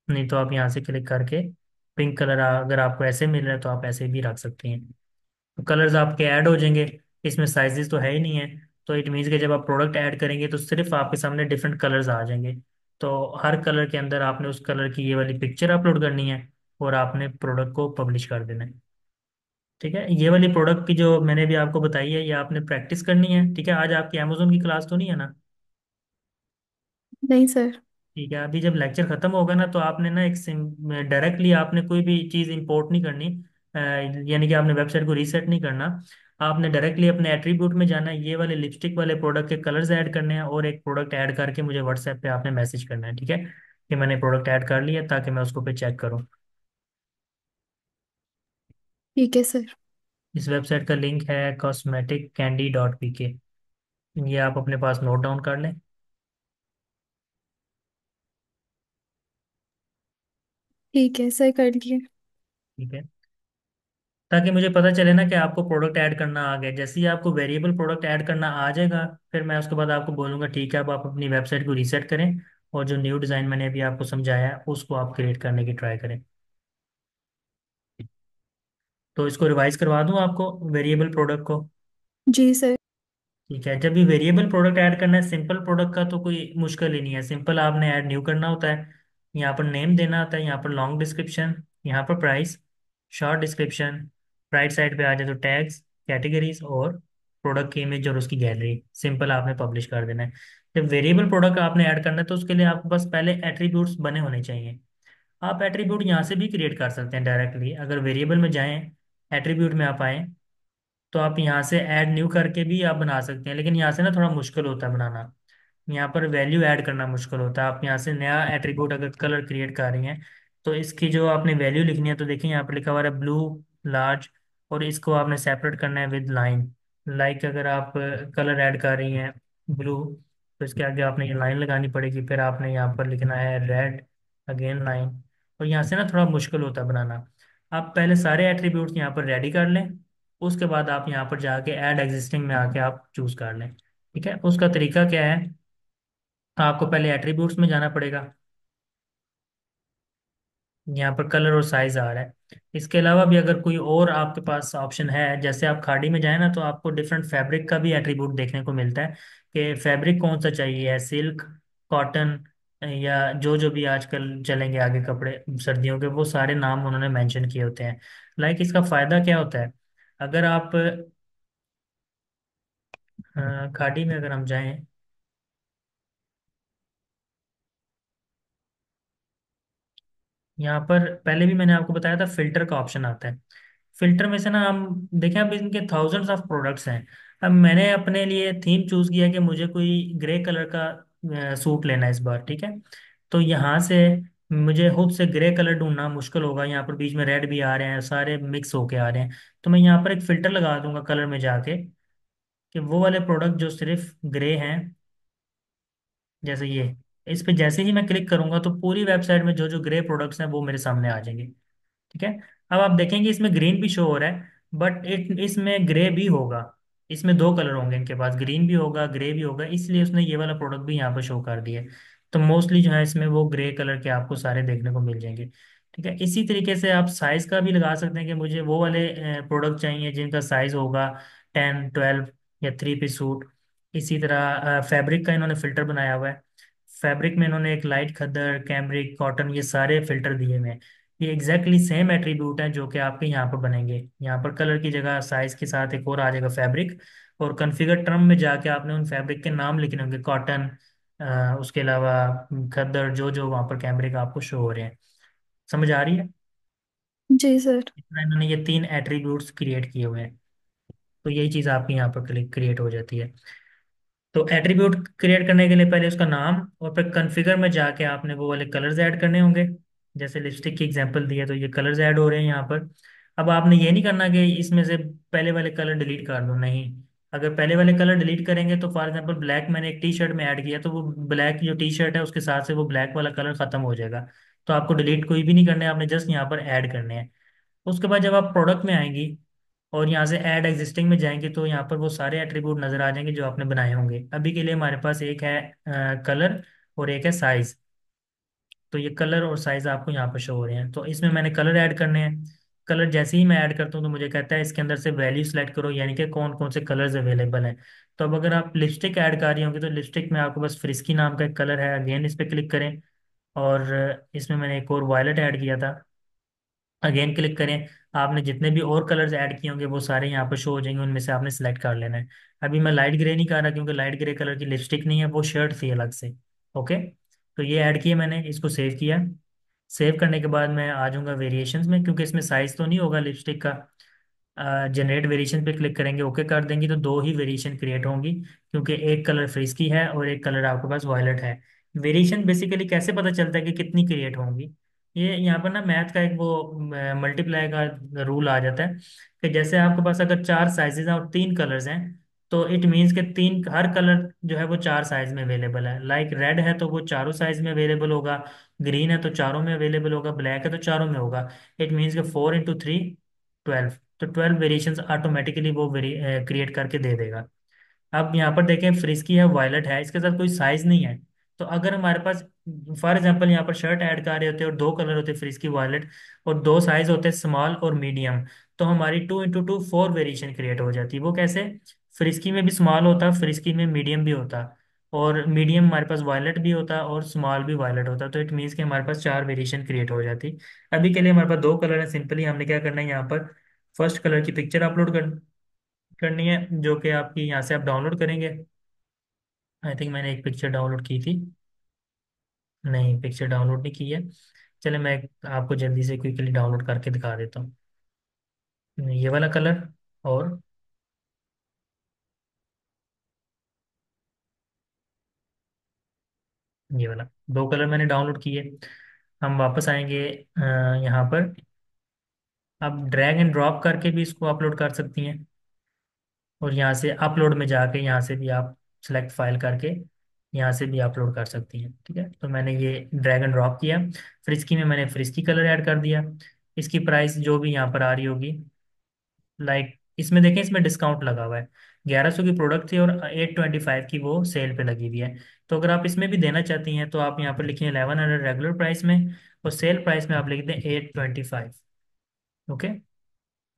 Speaker 1: नहीं तो आप यहाँ से क्लिक करके पिंक कलर अगर आपको ऐसे मिल रहा है तो आप ऐसे भी रख सकती हैं। तो कलर्स आपके ऐड हो जाएंगे। इसमें साइजेस तो है ही नहीं है, तो इट मीन्स कि जब आप प्रोडक्ट ऐड करेंगे तो सिर्फ आपके सामने डिफरेंट कलर्स आ जाएंगे। तो हर कलर के अंदर आपने उस कलर की ये वाली पिक्चर अपलोड करनी है और आपने प्रोडक्ट को पब्लिश कर देना है। ठीक है, ये वाली प्रोडक्ट की जो मैंने भी आपको बताई है, ये आपने प्रैक्टिस करनी है। ठीक है, आज आपकी अमेजोन की क्लास तो नहीं है ना?
Speaker 2: नहीं सर।
Speaker 1: ठीक है, अभी जब लेक्चर खत्म होगा ना तो आपने ना एक डायरेक्टली आपने कोई भी चीज़ इंपोर्ट नहीं करनी, यानी कि आपने वेबसाइट को रीसेट नहीं करना। आपने डायरेक्टली अपने एट्रीब्यूट में जाना है, ये वाले लिपस्टिक वाले प्रोडक्ट के कलर्स ऐड करने हैं और एक प्रोडक्ट ऐड करके मुझे व्हाट्सएप पे आपने मैसेज करना है, ठीक है, कि मैंने प्रोडक्ट ऐड कर लिया, ताकि मैं उसको पे चेक करूँ।
Speaker 2: ठीक है सर।
Speaker 1: इस वेबसाइट का लिंक है cosmeticcandy.pk, ये आप अपने पास नोट डाउन कर लें।
Speaker 2: ठीक है सर, कर लिए।
Speaker 1: ठीक है, ताकि मुझे पता चले ना कि आपको प्रोडक्ट ऐड करना आ गया। जैसे ही आपको वेरिएबल प्रोडक्ट ऐड करना आ जाएगा, फिर मैं उसके बाद आपको बोलूँगा ठीक है, अब आप अपनी वेबसाइट को रीसेट करें और जो न्यू डिज़ाइन मैंने अभी आपको समझाया है उसको आप क्रिएट करने की ट्राई करें। तो इसको रिवाइज करवा दूँ आपको, वेरिएबल प्रोडक्ट को।
Speaker 2: जी सर।
Speaker 1: ठीक है, जब भी वेरिएबल प्रोडक्ट ऐड करना है, सिंपल प्रोडक्ट का तो कोई मुश्किल ही नहीं है, सिंपल आपने ऐड न्यू करना होता है। यहाँ पर नेम देना होता है, यहाँ पर लॉन्ग डिस्क्रिप्शन, यहाँ पर price, short description, right side पे आ जाए तो टैग्स, कैटेगरीज और प्रोडक्ट की इमेज और उसकी गैलरी, सिंपल आपने पब्लिश कर देना है। जब वेरिएबल प्रोडक्ट आपने ऐड करना है तो उसके लिए आपके पास पहले एट्रीब्यूट्स बने होने चाहिए। आप एट्रीब्यूट यहाँ से भी क्रिएट कर सकते हैं डायरेक्टली, अगर वेरिएबल में जाएं, एट्रीब्यूट में आप आएँ, तो आप यहाँ से ऐड न्यू करके भी आप बना सकते हैं, लेकिन यहाँ से ना थोड़ा मुश्किल होता है बनाना। यहाँ पर वैल्यू ऐड करना मुश्किल होता है। आप यहाँ से नया एट्रीब्यूट अगर कलर क्रिएट कर रही हैं, तो इसकी जो आपने वैल्यू लिखनी है, तो देखिए यहाँ पर लिखा हुआ है ब्लू लार्ज, और इसको आपने सेपरेट करना है विद लाइन। लाइक अगर आप कलर ऐड कर रही हैं ब्लू, तो इसके आगे आपने ये लाइन लगानी पड़ेगी, फिर आपने यहाँ पर लिखना है रेड, अगेन लाइन। और यहाँ से ना थोड़ा मुश्किल होता है बनाना। आप पहले सारे एट्रीब्यूट्स यहाँ पर रेडी कर लें, उसके बाद आप यहाँ पर जाके ऐड एग्जिस्टिंग में आके आप चूज कर लें। ठीक है, उसका तरीका क्या है, आपको पहले एट्रीब्यूट्स में जाना पड़ेगा। यहाँ पर कलर और साइज आ रहा है। इसके अलावा भी अगर कोई और आपके पास ऑप्शन है, जैसे आप खाड़ी में जाए ना तो आपको डिफरेंट फैब्रिक का भी एट्रीब्यूट देखने को मिलता है, कि फैब्रिक कौन सा चाहिए है, सिल्क, कॉटन, या जो जो भी आजकल चलेंगे आगे कपड़े सर्दियों के, वो सारे नाम उन्होंने मेंशन किए होते हैं। लाइक इसका फायदा क्या होता है, अगर आप खाड़ी में अगर हम जाएं, यहाँ पर पहले भी मैंने आपको बताया था फिल्टर का ऑप्शन आता है। फिल्टर में से ना हम देखें, अब इनके थाउजेंड्स ऑफ प्रोडक्ट्स हैं। अब मैंने अपने लिए थीम चूज किया कि मुझे कोई ग्रे कलर का सूट लेना है इस बार, ठीक है। तो यहाँ से मुझे खुद से ग्रे कलर ढूंढना मुश्किल होगा, यहाँ पर बीच में रेड भी आ रहे हैं, सारे मिक्स होके आ रहे हैं। तो मैं यहाँ पर एक फिल्टर लगा दूंगा कलर में जाके, कि वो वाले प्रोडक्ट जो सिर्फ ग्रे हैं, जैसे ये, इस पे जैसे ही मैं क्लिक करूंगा तो पूरी वेबसाइट में जो जो ग्रे प्रोडक्ट्स हैं वो मेरे सामने आ जाएंगे। ठीक है, अब आप देखेंगे इसमें ग्रीन भी शो हो रहा है, बट इसमें ग्रे भी होगा। इसमें दो कलर होंगे इनके पास, ग्रीन भी होगा ग्रे भी होगा, इसलिए उसने ये वाला प्रोडक्ट भी यहाँ पर शो कर दिया है। तो मोस्टली जो है इसमें वो ग्रे कलर के आपको सारे देखने को मिल जाएंगे। ठीक है, इसी तरीके से आप साइज का भी लगा सकते हैं कि मुझे वो वाले प्रोडक्ट चाहिए जिनका साइज होगा 10, 12 या 3 पीस सूट। इसी तरह फैब्रिक का इन्होंने फिल्टर बनाया हुआ है। फैब्रिक में इन्होंने एक लाइट खद्दर, कैमरिक, कॉटन, ये सारे फिल्टर दिए हुए हैं। ये एग्जैक्टली सेम एट्रीब्यूट है जो कि आपके यहाँ पर बनेंगे। यहाँ पर कलर की जगह साइज के साथ एक और आ जाएगा फैब्रिक। और कॉन्फ़िगर टर्म में जाके आपने उन फैब्रिक के नाम लिखने होंगे, कॉटन, उसके अलावा खद्दर, जो जो वहाँ पर कैमरिक आपको शो हो रहे हैं। समझ आ रही है?
Speaker 2: जी सर।
Speaker 1: इतना इन्होंने ये तीन एट्रीब्यूट्स क्रिएट किए हुए हैं। तो यही चीज़ आपकी यहाँ पर क्रिएट हो जाती है। तो एट्रीब्यूट क्रिएट करने के लिए पहले उसका नाम, और फिर कॉन्फ़िगर में जाके आपने वो वाले कलर्स ऐड करने होंगे। जैसे लिपस्टिक की एग्जांपल दी है तो ये कलर्स ऐड हो रहे हैं यहाँ पर। अब आपने ये नहीं करना कि इसमें से पहले वाले कलर डिलीट कर दो, नहीं। अगर पहले वाले कलर डिलीट करेंगे तो फॉर एग्जांपल ब्लैक मैंने एक टी शर्ट में ऐड किया, तो वो ब्लैक जो टी शर्ट है उसके साथ से वो ब्लैक वाला कलर खत्म हो जाएगा। तो आपको डिलीट कोई भी नहीं करना है, आपने जस्ट यहाँ पर ऐड करने हैं। उसके बाद जब आप प्रोडक्ट में आएंगी और यहाँ से ऐड एग्जिस्टिंग में जाएंगे तो यहाँ पर वो सारे एट्रीब्यूट नजर आ जाएंगे जो आपने बनाए होंगे। अभी के लिए हमारे पास एक है कलर और एक है साइज। तो ये कलर और साइज आपको यहाँ पर शो हो रहे हैं, तो इसमें मैंने कलर ऐड करने हैं। कलर जैसे ही मैं ऐड करता हूँ तो मुझे कहता है इसके अंदर से वैल्यू सेलेक्ट करो, यानी कि कौन कौन से कलर्स अवेलेबल हैं। तो अब अगर आप लिपस्टिक ऐड कर रही होंगी तो लिपस्टिक में आपको बस फ्रिस्की नाम का एक कलर है, अगेन इस पर क्लिक करें। और इसमें मैंने एक और वायलेट ऐड किया था, अगेन क्लिक करें। आपने जितने भी और कलर्स ऐड किए होंगे वो सारे यहाँ पर शो हो जाएंगे, उनमें से आपने सेलेक्ट कर लेना है। अभी मैं लाइट ग्रे नहीं कर रहा क्योंकि लाइट ग्रे कलर की लिपस्टिक नहीं है, वो शर्ट थी अलग से। ओके। तो ये ऐड किया मैंने, इसको सेव किया। सेव करने के बाद मैं आ जाऊंगा वेरिएशंस में, क्योंकि इसमें साइज तो नहीं होगा लिपस्टिक का। जनरेट वेरिएशन पे क्लिक करेंगे, ओके कर देंगे तो दो ही वेरिएशन क्रिएट होंगी, क्योंकि एक कलर फ्रिज की है और एक कलर आपके पास वॉयलेट है। वेरिएशन बेसिकली कैसे पता चलता है कि कितनी क्रिएट होंगी? ये यहाँ पर ना मैथ का एक वो मल्टीप्लाई का रूल आ जाता है, कि जैसे आपके पास अगर चार साइजेस हैं और तीन कलर्स हैं, तो इट मीन्स के तीन, हर कलर जो है वो चार साइज में अवेलेबल है। लाइक रेड है तो वो चारों साइज में अवेलेबल होगा, ग्रीन है तो चारों में अवेलेबल होगा, ब्लैक है तो चारों में होगा। इट मीन्स के 4 × 3 12। तो 12 वेरिएशंस ऑटोमेटिकली वो क्रिएट करके दे देगा। अब यहाँ पर देखें फ्रिस्की है, वायलट है, इसके साथ कोई साइज नहीं है। तो अगर हमारे पास फॉर एग्जांपल यहाँ पर शर्ट ऐड कर रहे होते हैं और दो कलर होते हैं फ्रिस्की, वायलट, और दो साइज होते हैं स्मॉल और मीडियम, तो हमारी 2 × 2 4 वेरिएशन क्रिएट हो जाती है। वो कैसे? फ्रिस्की में भी स्मॉल होता, फ्रिस्की में मीडियम भी होता, और मीडियम हमारे पास वायलट भी होता और स्मॉल भी वायलट होता। तो इट मीन्स कि हमारे पास चार वेरिएशन क्रिएट हो जाती। अभी के लिए हमारे पास दो कलर है, सिंपली हमने क्या करना है, यहाँ पर फर्स्ट कलर की पिक्चर अपलोड करनी है, जो कि आपकी यहाँ से आप डाउनलोड करेंगे। आई थिंक मैंने एक पिक्चर डाउनलोड की थी। नहीं, पिक्चर डाउनलोड नहीं की है। चले मैं आपको जल्दी से क्विकली डाउनलोड करके दिखा देता हूँ। ये वाला कलर, और ये वाला, दो कलर मैंने डाउनलोड किए। हम वापस आएंगे यहाँ पर। आप ड्रैग एंड ड्रॉप करके भी इसको अपलोड कर सकती हैं, और यहाँ से अपलोड में जाके यहाँ से भी आप सेलेक्ट फाइल करके यहाँ से भी अपलोड कर सकती हैं। ठीक है, तो मैंने ये ड्रैग एंड ड्रॉप किया। फ्रिस्की में मैंने फ्रिस्की कलर ऐड कर दिया। इसकी प्राइस जो भी यहाँ पर आ रही होगी, लाइक इसमें देखें, इसमें डिस्काउंट लगा हुआ है। 1100 की प्रोडक्ट थी और 825 की वो सेल पे लगी हुई है। तो अगर आप इसमें भी देना चाहती हैं तो आप यहाँ पर लिखिए 1100 रेगुलर प्राइस में, और सेल प्राइस में आप लिख दें 825। ओके।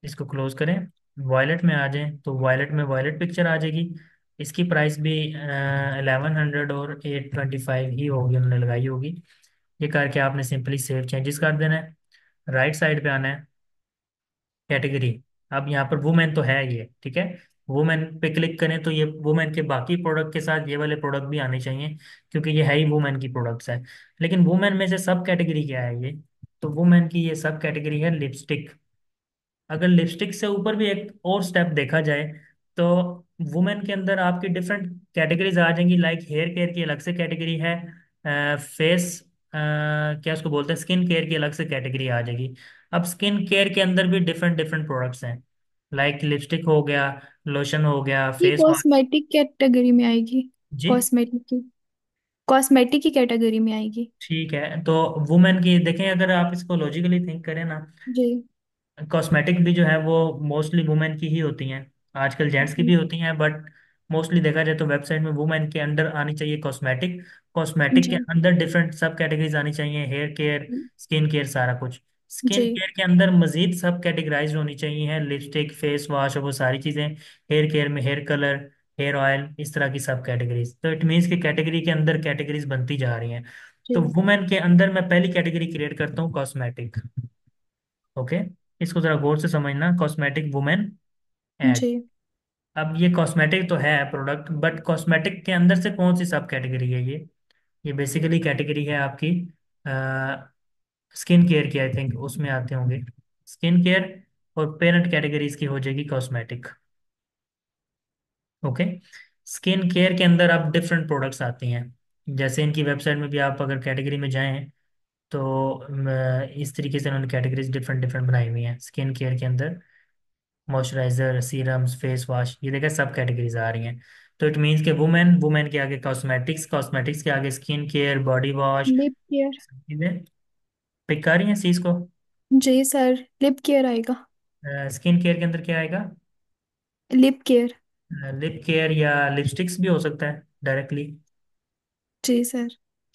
Speaker 1: इसको क्लोज करें, वॉयलेट में आ जाएं तो वॉयलेट में वॉयलेट पिक्चर आ जाएगी। इसकी प्राइस भी 1100 और 825 ही होगी, उन्होंने लगाई होगी। ये करके आपने सिंपली सेव चेंजेस कर देना है। राइट साइड पे आना है, कैटेगरी। अब यहाँ पर वुमेन तो है ये, ठीक है। वुमेन पे क्लिक करें तो ये वुमेन के बाकी प्रोडक्ट के साथ ये वाले प्रोडक्ट भी आने चाहिए, क्योंकि ये है ही वुमेन की प्रोडक्ट्स है। लेकिन वुमेन में से सब कैटेगरी क्या है ये? तो वुमेन की ये सब कैटेगरी है लिपस्टिक। अगर लिपस्टिक से ऊपर भी एक और स्टेप देखा जाए तो वुमेन के अंदर आपकी डिफरेंट कैटेगरीज आ जाएंगी। लाइक हेयर केयर की अलग से कैटेगरी है, फेस क्या उसको बोलते हैं, स्किन केयर की अलग से कैटेगरी आ जाएगी। अब स्किन केयर के अंदर भी डिफरेंट डिफरेंट प्रोडक्ट्स हैं, लाइक लिपस्टिक हो गया, लोशन हो गया,
Speaker 2: ये
Speaker 1: फेस वाश।
Speaker 2: कॉस्मेटिक कैटेगरी में आएगी।
Speaker 1: जी।
Speaker 2: कॉस्मेटिक की कॉस्मेटिक की कैटेगरी में आएगी।
Speaker 1: ठीक है, तो वुमेन की देखें, अगर आप इसको लॉजिकली थिंक करें ना,
Speaker 2: जी।
Speaker 1: कॉस्मेटिक भी जो है वो मोस्टली वुमेन की ही होती हैं। आजकल जेंट्स की भी
Speaker 2: जी।
Speaker 1: होती हैं, बट मोस्टली देखा जाए तो वेबसाइट में वुमेन के अंडर आनी चाहिए कॉस्मेटिक। कॉस्मेटिक के
Speaker 2: जी।
Speaker 1: अंदर डिफरेंट सब कैटेगरीज आनी चाहिए, हेयर केयर, स्किन केयर, सारा कुछ। स्किन
Speaker 2: जी।
Speaker 1: केयर के अंदर मजीद सब कैटेगराइज होनी चाहिए, लिपस्टिक, फेस वॉश और वो सारी चीज़ें। हेयर केयर में हेयर कलर, हेयर ऑयल, इस तरह की सब कैटेगरीज। तो इट मीन्स कि कैटेगरी के अंदर कैटेगरीज बनती जा रही हैं। तो
Speaker 2: जी।
Speaker 1: वुमेन के अंदर मैं पहली कैटेगरी क्रिएट करता हूँ कॉस्मेटिक। ओके, इसको जरा गौर से समझना, कॉस्मेटिक वुमेन एड।
Speaker 2: जी।
Speaker 1: अब ये कॉस्मेटिक तो है प्रोडक्ट, बट कॉस्मेटिक के अंदर से कौन सी सब कैटेगरी है ये बेसिकली कैटेगरी है आपकी स्किन केयर की, आई थिंक उसमें आते होंगे स्किन केयर। और पेरेंट कैटेगरी इसकी हो जाएगी कॉस्मेटिक। ओके, स्किन केयर के अंदर अब डिफरेंट प्रोडक्ट्स आती हैं। जैसे इनकी वेबसाइट में भी आप अगर कैटेगरी में जाएं तो इस तरीके से उन्होंने कैटेगरीज डिफरेंट डिफरेंट बनाई हुई हैं स्किन केयर के अंदर। मॉइस्चराइजर, सीरम्स, फेस वॉश, ये देखिए सब कैटेगरीज आ रही हैं। तो इट मीन्स के वुमेन, वुमेन के आगे कॉस्मेटिक्स, कॉस्मेटिक्स के आगे skin care, body wash,
Speaker 2: lip care.
Speaker 1: सब चीज़ें पिक कर रही हैं इस चीज़ को।
Speaker 2: जी सर, लिप केयर आएगा।
Speaker 1: स्किन केयर के अंदर क्या आएगा?
Speaker 2: Lip care.
Speaker 1: लिप केयर या लिपस्टिक्स भी हो सकता है डायरेक्टली।
Speaker 2: जी सर।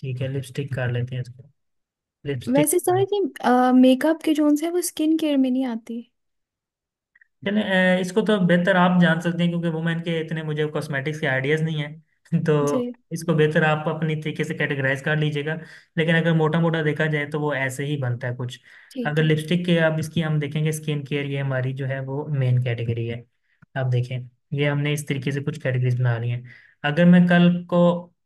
Speaker 1: ठीक है, लिपस्टिक कर लेते हैं इसको, लिपस्टिक।
Speaker 2: वैसे सर ये मेकअप के जोन से वो स्किन केयर में नहीं आती।
Speaker 1: चलें, इसको तो बेहतर आप जान सकते हैं क्योंकि वुमेन के इतने मुझे कॉस्मेटिक्स के आइडियाज़ नहीं है तो
Speaker 2: जी।
Speaker 1: इसको बेहतर आप अपनी तरीके से कैटेगराइज कर लीजिएगा। लेकिन अगर मोटा मोटा देखा जाए तो वो ऐसे ही बनता है कुछ।
Speaker 2: ठीक
Speaker 1: अगर
Speaker 2: है।
Speaker 1: लिपस्टिक के अब इसकी हम देखेंगे स्किन केयर, ये हमारी जो है वो मेन कैटेगरी है। आप देखें, ये हमने इस तरीके से कुछ कैटेगरीज बना ली हैं। अगर मैं कल को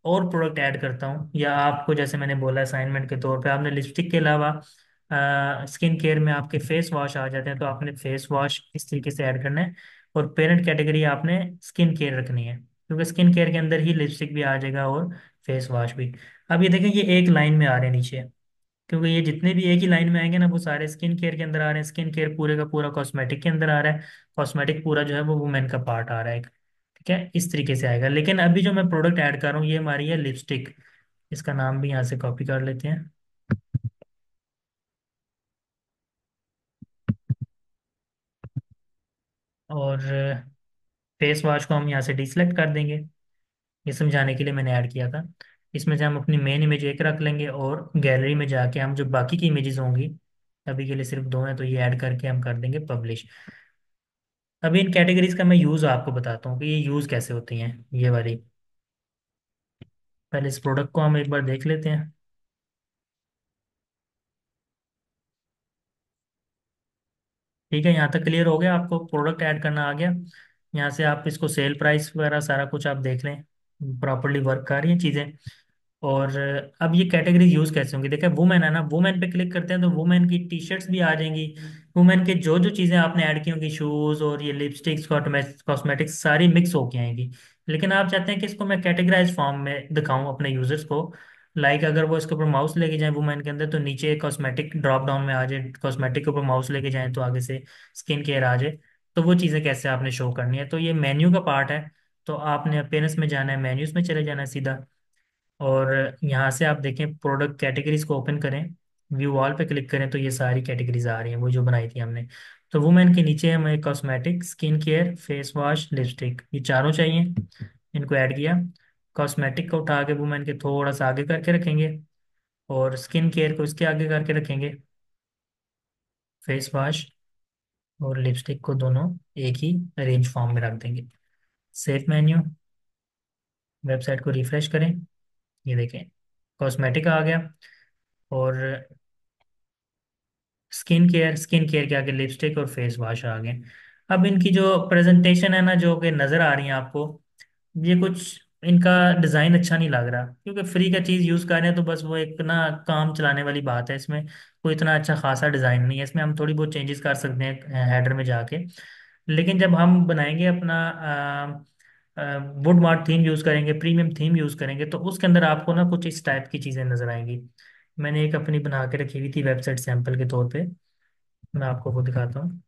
Speaker 1: और प्रोडक्ट ऐड करता हूँ, या आपको जैसे मैंने बोला असाइनमेंट के तौर पे आपने लिपस्टिक के अलावा स्किन केयर में आपके फेस वॉश आ जाते हैं, तो आपने फेस वॉश इस तरीके से ऐड करना है। और पेरेंट कैटेगरी आपने स्किन केयर रखनी है, क्योंकि स्किन केयर के अंदर ही लिपस्टिक भी आ जाएगा और फेस वॉश भी। अब ये देखें, ये एक लाइन में आ रहे हैं नीचे, क्योंकि ये जितने भी एक ही लाइन में आएंगे ना वो सारे स्किन केयर के अंदर आ रहे हैं। स्किन केयर पूरे का पूरा कॉस्मेटिक के अंदर आ रहा है, कॉस्मेटिक पूरा जो है वो वुमेन का पार्ट आ रहा है। ठीक है, इस तरीके से आएगा। लेकिन अभी जो मैं प्रोडक्ट ऐड कर रहा हूँ ये हमारी है लिपस्टिक। इसका नाम भी यहाँ से कॉपी कर लेते हैं। और फेस वॉश को हम यहाँ से डिसलेक्ट कर देंगे। ये समझाने के लिए मैंने ऐड किया था। इसमें से हम अपनी मेन इमेज एक रख लेंगे और गैलरी में जाके हम जो बाकी की इमेजेस होंगी, अभी के लिए सिर्फ दो हैं, तो ये ऐड करके हम कर देंगे पब्लिश। अभी इन कैटेगरीज का मैं यूज़ आपको बताता हूँ कि ये यूज़ कैसे होती हैं ये वाली। पहले इस प्रोडक्ट को हम एक बार देख लेते हैं। ठीक है, यहाँ तक क्लियर हो गया, आपको प्रोडक्ट ऐड करना आ गया। यहाँ से आप इसको सेल प्राइस वगैरह सारा कुछ आप देख लें, प्रॉपरली वर्क कर रही हैं चीज़ें। और अब ये कैटेगरी यूज कैसे होंगी, देखिए वुमेन है ना, वुमेन पे क्लिक करते हैं तो वुमेन की टी शर्ट्स भी आ जाएंगी। वुमेन के जो जो चीज़ें आपने ऐड की होंगी, शूज़ और ये लिपस्टिक्स, कॉस्मेटिक्स, सारी मिक्स होके आएंगी। लेकिन आप चाहते हैं कि इसको मैं कैटेगराइज फॉर्म में दिखाऊं अपने यूजर्स को। लाइक अगर वो इसके ऊपर माउस लेके जाएं वुमेन के अंदर तो नीचे कॉस्मेटिक ड्रॉप डाउन में आ जाए, कॉस्मेटिक के ऊपर माउस लेके जाएं तो आगे से स्किन केयर आ जाए। तो वो चीज़ें कैसे आपने शो करनी है, तो ये मेन्यू का पार्ट है। तो आपने अपीयरेंस में जाना है, मेन्यूज में चले जाना है सीधा। और यहाँ से आप देखें प्रोडक्ट कैटेगरीज को ओपन करें, व्यू ऑल पे क्लिक करें तो ये सारी कैटेगरीज आ रही हैं वो जो बनाई थी हमने। तो वुमेन के नीचे हमें cosmetic, skin care, face wash, lipstick, ये चारों चाहिए। इनको ऐड किया। कॉस्मेटिक को उठा के वुमेन के थोड़ा सा आगे करके रखेंगे, और स्किन केयर को इसके आगे करके रखेंगे। फेस वॉश और लिपस्टिक को दोनों एक ही अरेंज फॉर्म में रख देंगे। सेव मेन्यू, वेबसाइट को रिफ्रेश करें, ये देखें कॉस्मेटिक आ गया। और स्किन केयर, स्किन केयर के आगे लिपस्टिक और फेस वॉश आ गए। अब इनकी जो प्रेजेंटेशन है ना, जो कि नज़र आ रही है आपको, ये कुछ इनका डिज़ाइन अच्छा नहीं लग रहा, क्योंकि फ्री का चीज़ यूज़ कर रहे हैं तो बस वो एक ना काम चलाने वाली बात है। इसमें कोई इतना अच्छा खासा डिज़ाइन नहीं है, इसमें हम थोड़ी बहुत चेंजेस कर सकते हैं हेडर में जाके। लेकिन जब हम बनाएंगे अपना वुड मार्ट थीम यूज़ करेंगे, प्रीमियम थीम यूज़ करेंगे, तो उसके अंदर आपको ना कुछ इस टाइप की चीज़ें नज़र आएंगी। मैंने एक अपनी बना के रखी हुई थी वेबसाइट सैंपल के तौर पे, मैं आपको वो दिखाता हूँ।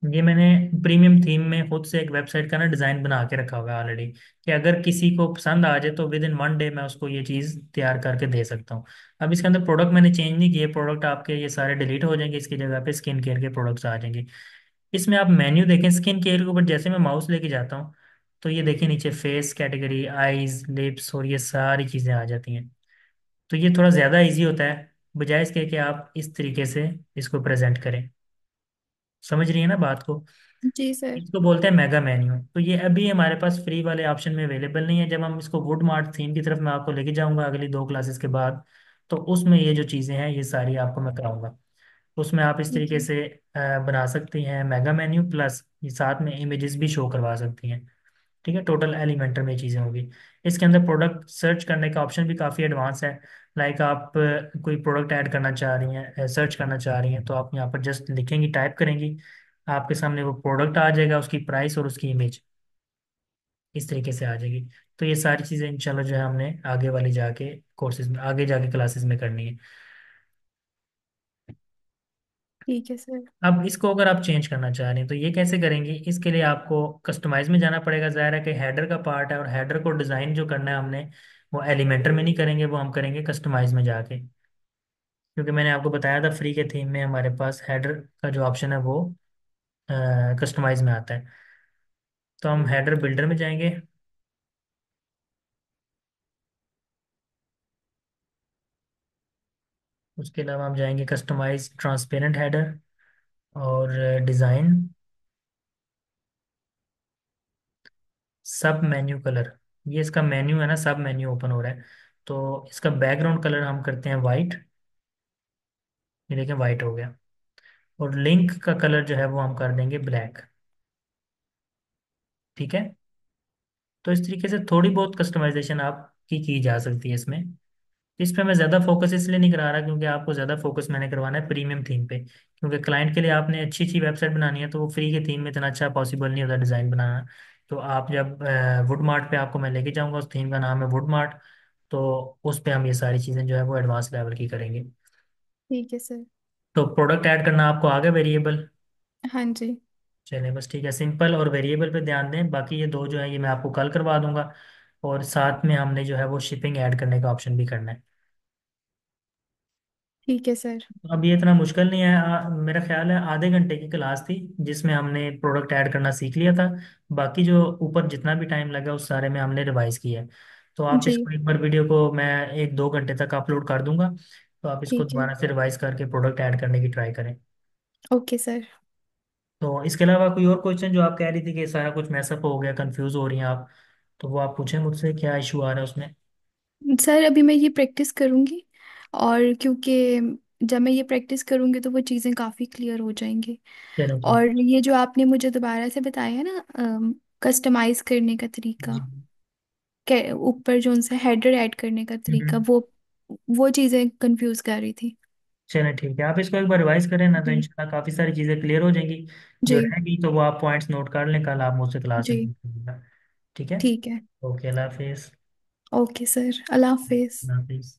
Speaker 1: ये मैंने प्रीमियम थीम में खुद से एक वेबसाइट का ना डिज़ाइन बना के रखा हुआ है ऑलरेडी, कि अगर किसी को पसंद आ जाए तो विद इन वन डे मैं उसको ये चीज़ तैयार करके दे सकता हूँ। अब इसके अंदर प्रोडक्ट मैंने चेंज नहीं किए, प्रोडक्ट आपके ये सारे डिलीट हो जाएंगे, इसकी जगह पे स्किन केयर के प्रोडक्ट्स आ जाएंगे। इसमें आप मेन्यू देखें, स्किन केयर के ऊपर जैसे मैं माउस लेके जाता हूँ तो ये देखिए नीचे फेस कैटेगरी, आईज, लिप्स और ये सारी चीज़ें आ जाती हैं। तो ये थोड़ा ज़्यादा इजी होता है। बजाय इसके कि आप इस तरीके से इसको प्रेजेंट करें। समझ रही है ना बात को?
Speaker 2: जी सर।
Speaker 1: इसको बोलते हैं मेगा मेन्यू। तो ये अभी हमारे पास फ्री वाले ऑप्शन में अवेलेबल नहीं है। जब हम इसको वुड मार्ट थीम की तरफ मैं आपको लेके जाऊंगा अगली 2 क्लासेस के बाद, तो उसमें ये जो चीज़ें हैं ये सारी आपको मैं कराऊंगा। उसमें आप इस
Speaker 2: ठीक
Speaker 1: तरीके
Speaker 2: है।
Speaker 1: से बना सकती हैं मेगा मेन्यू, प्लस ये साथ में इमेजेस भी शो करवा सकती हैं। ठीक है, टोटल एलिमेंटर में ये चीज़ें होगी। इसके अंदर प्रोडक्ट सर्च करने का ऑप्शन भी काफ़ी एडवांस है। लाइक आप कोई प्रोडक्ट ऐड करना चाह रही हैं, सर्च करना चाह रही हैं, तो आप यहाँ पर जस्ट लिखेंगी, टाइप करेंगी, आपके सामने वो प्रोडक्ट आ जाएगा, उसकी प्राइस और उसकी इमेज इस तरीके से आ जाएगी। तो ये सारी चीज़ें इंशाल्लाह जो है हमने आगे वाली जाके कोर्सेज में, आगे जाके क्लासेस में करनी है।
Speaker 2: ठीक है सर।
Speaker 1: अब इसको अगर आप चेंज करना चाह रहे हैं तो ये कैसे करेंगे? इसके लिए आपको कस्टमाइज में जाना पड़ेगा। ज़ाहिर है कि हेडर का पार्ट है, और हेडर को डिज़ाइन जो करना है हमने, वो एलिमेंटर में नहीं करेंगे, वो हम करेंगे कस्टमाइज में जाके। क्योंकि मैंने आपको बताया था फ्री के थीम में हमारे पास हेडर का जो ऑप्शन है वो कस्टमाइज में आता है। तो हम हेडर बिल्डर में जाएंगे। उसके अलावा हम जाएंगे कस्टमाइज ट्रांसपेरेंट हेडर और डिज़ाइन, सब मेन्यू कलर। ये इसका मेन्यू है ना, सब मेन्यू ओपन हो रहा है। तो इसका बैकग्राउंड कलर हम करते हैं वाइट। ये देखें वाइट हो गया। और लिंक का कलर जो है वो हम कर देंगे ब्लैक। ठीक है। तो इस तरीके से थोड़ी बहुत कस्टमाइजेशन आपकी की जा सकती है इसमें। इस पे मैं ज़्यादा फोकस इसलिए नहीं करा रहा क्योंकि आपको ज़्यादा फोकस मैंने करवाना है प्रीमियम थीम पे। क्योंकि क्लाइंट के लिए आपने अच्छी अच्छी वेबसाइट बनानी है, तो वो फ्री के थीम में इतना अच्छा पॉसिबल नहीं होता डिज़ाइन बनाना। तो आप जब वुड मार्ट पे आपको मैं लेके जाऊंगा, उस थीम का नाम है वुड मार्ट, तो उस पे हम ये सारी चीज़ें जो है वो एडवांस लेवल की करेंगे।
Speaker 2: ठीक है सर।
Speaker 1: तो प्रोडक्ट ऐड करना आपको आ गया, वेरिएबल?
Speaker 2: हाँ जी।
Speaker 1: चलें बस ठीक है, सिंपल और वेरिएबल पे ध्यान दें, बाकी ये दो जो है ये मैं आपको कल करवा दूंगा। और साथ में हमने जो है वो शिपिंग ऐड करने का ऑप्शन भी करना है।
Speaker 2: ठीक है सर।
Speaker 1: अब ये इतना मुश्किल नहीं है। मेरा ख्याल है आधे घंटे की क्लास थी जिसमें हमने प्रोडक्ट ऐड करना सीख लिया था। बाकी जो ऊपर जितना भी टाइम लगा उस सारे में हमने रिवाइज किया है। तो आप
Speaker 2: जी।
Speaker 1: इसको एक बार वीडियो को मैं 1-2 घंटे तक अपलोड कर दूंगा। तो आप इसको
Speaker 2: ठीक है।
Speaker 1: दोबारा से रिवाइज करके प्रोडक्ट ऐड करने की ट्राई करें।
Speaker 2: Okay sir.
Speaker 1: तो इसके अलावा कोई और क्वेश्चन जो आप कह रही थी कि सारा कुछ मैसअप हो गया, कंफ्यूज हो रही हैं आप, तो वो आप पूछें मुझसे, क्या इशू आ रहा है उसमें।
Speaker 2: सर अभी मैं ये प्रैक्टिस करूँगी, और क्योंकि जब मैं ये प्रैक्टिस करूँगी तो वो चीज़ें काफ़ी क्लियर हो जाएंगी।
Speaker 1: चलो ठीक।
Speaker 2: और ये जो आपने मुझे दोबारा से बताया है ना, कस्टमाइज करने का तरीका,
Speaker 1: जी।
Speaker 2: ऊपर जो उनसे हेडर ऐड करने का तरीका,
Speaker 1: हम्म।
Speaker 2: वो चीज़ें कंफ्यूज कर रही थी।
Speaker 1: चलें ठीक है, आप इसको एक बार रिवाइज करें ना, तो
Speaker 2: जी।
Speaker 1: इंशाल्लाह काफ़ी सारी चीज़ें क्लियर हो जाएंगी। जो
Speaker 2: जी।
Speaker 1: रहेगी तो वो आप पॉइंट्स नोट कर लें, कल आप मुझसे क्लास में
Speaker 2: जी।
Speaker 1: पूछ लीजिएगा। ठीक है।
Speaker 2: ठीक है।
Speaker 1: ओके, अल्लाह हाफिज़।
Speaker 2: ओके सर, अल्लाह हाफिज।
Speaker 1: अल्लाह हाफिज़।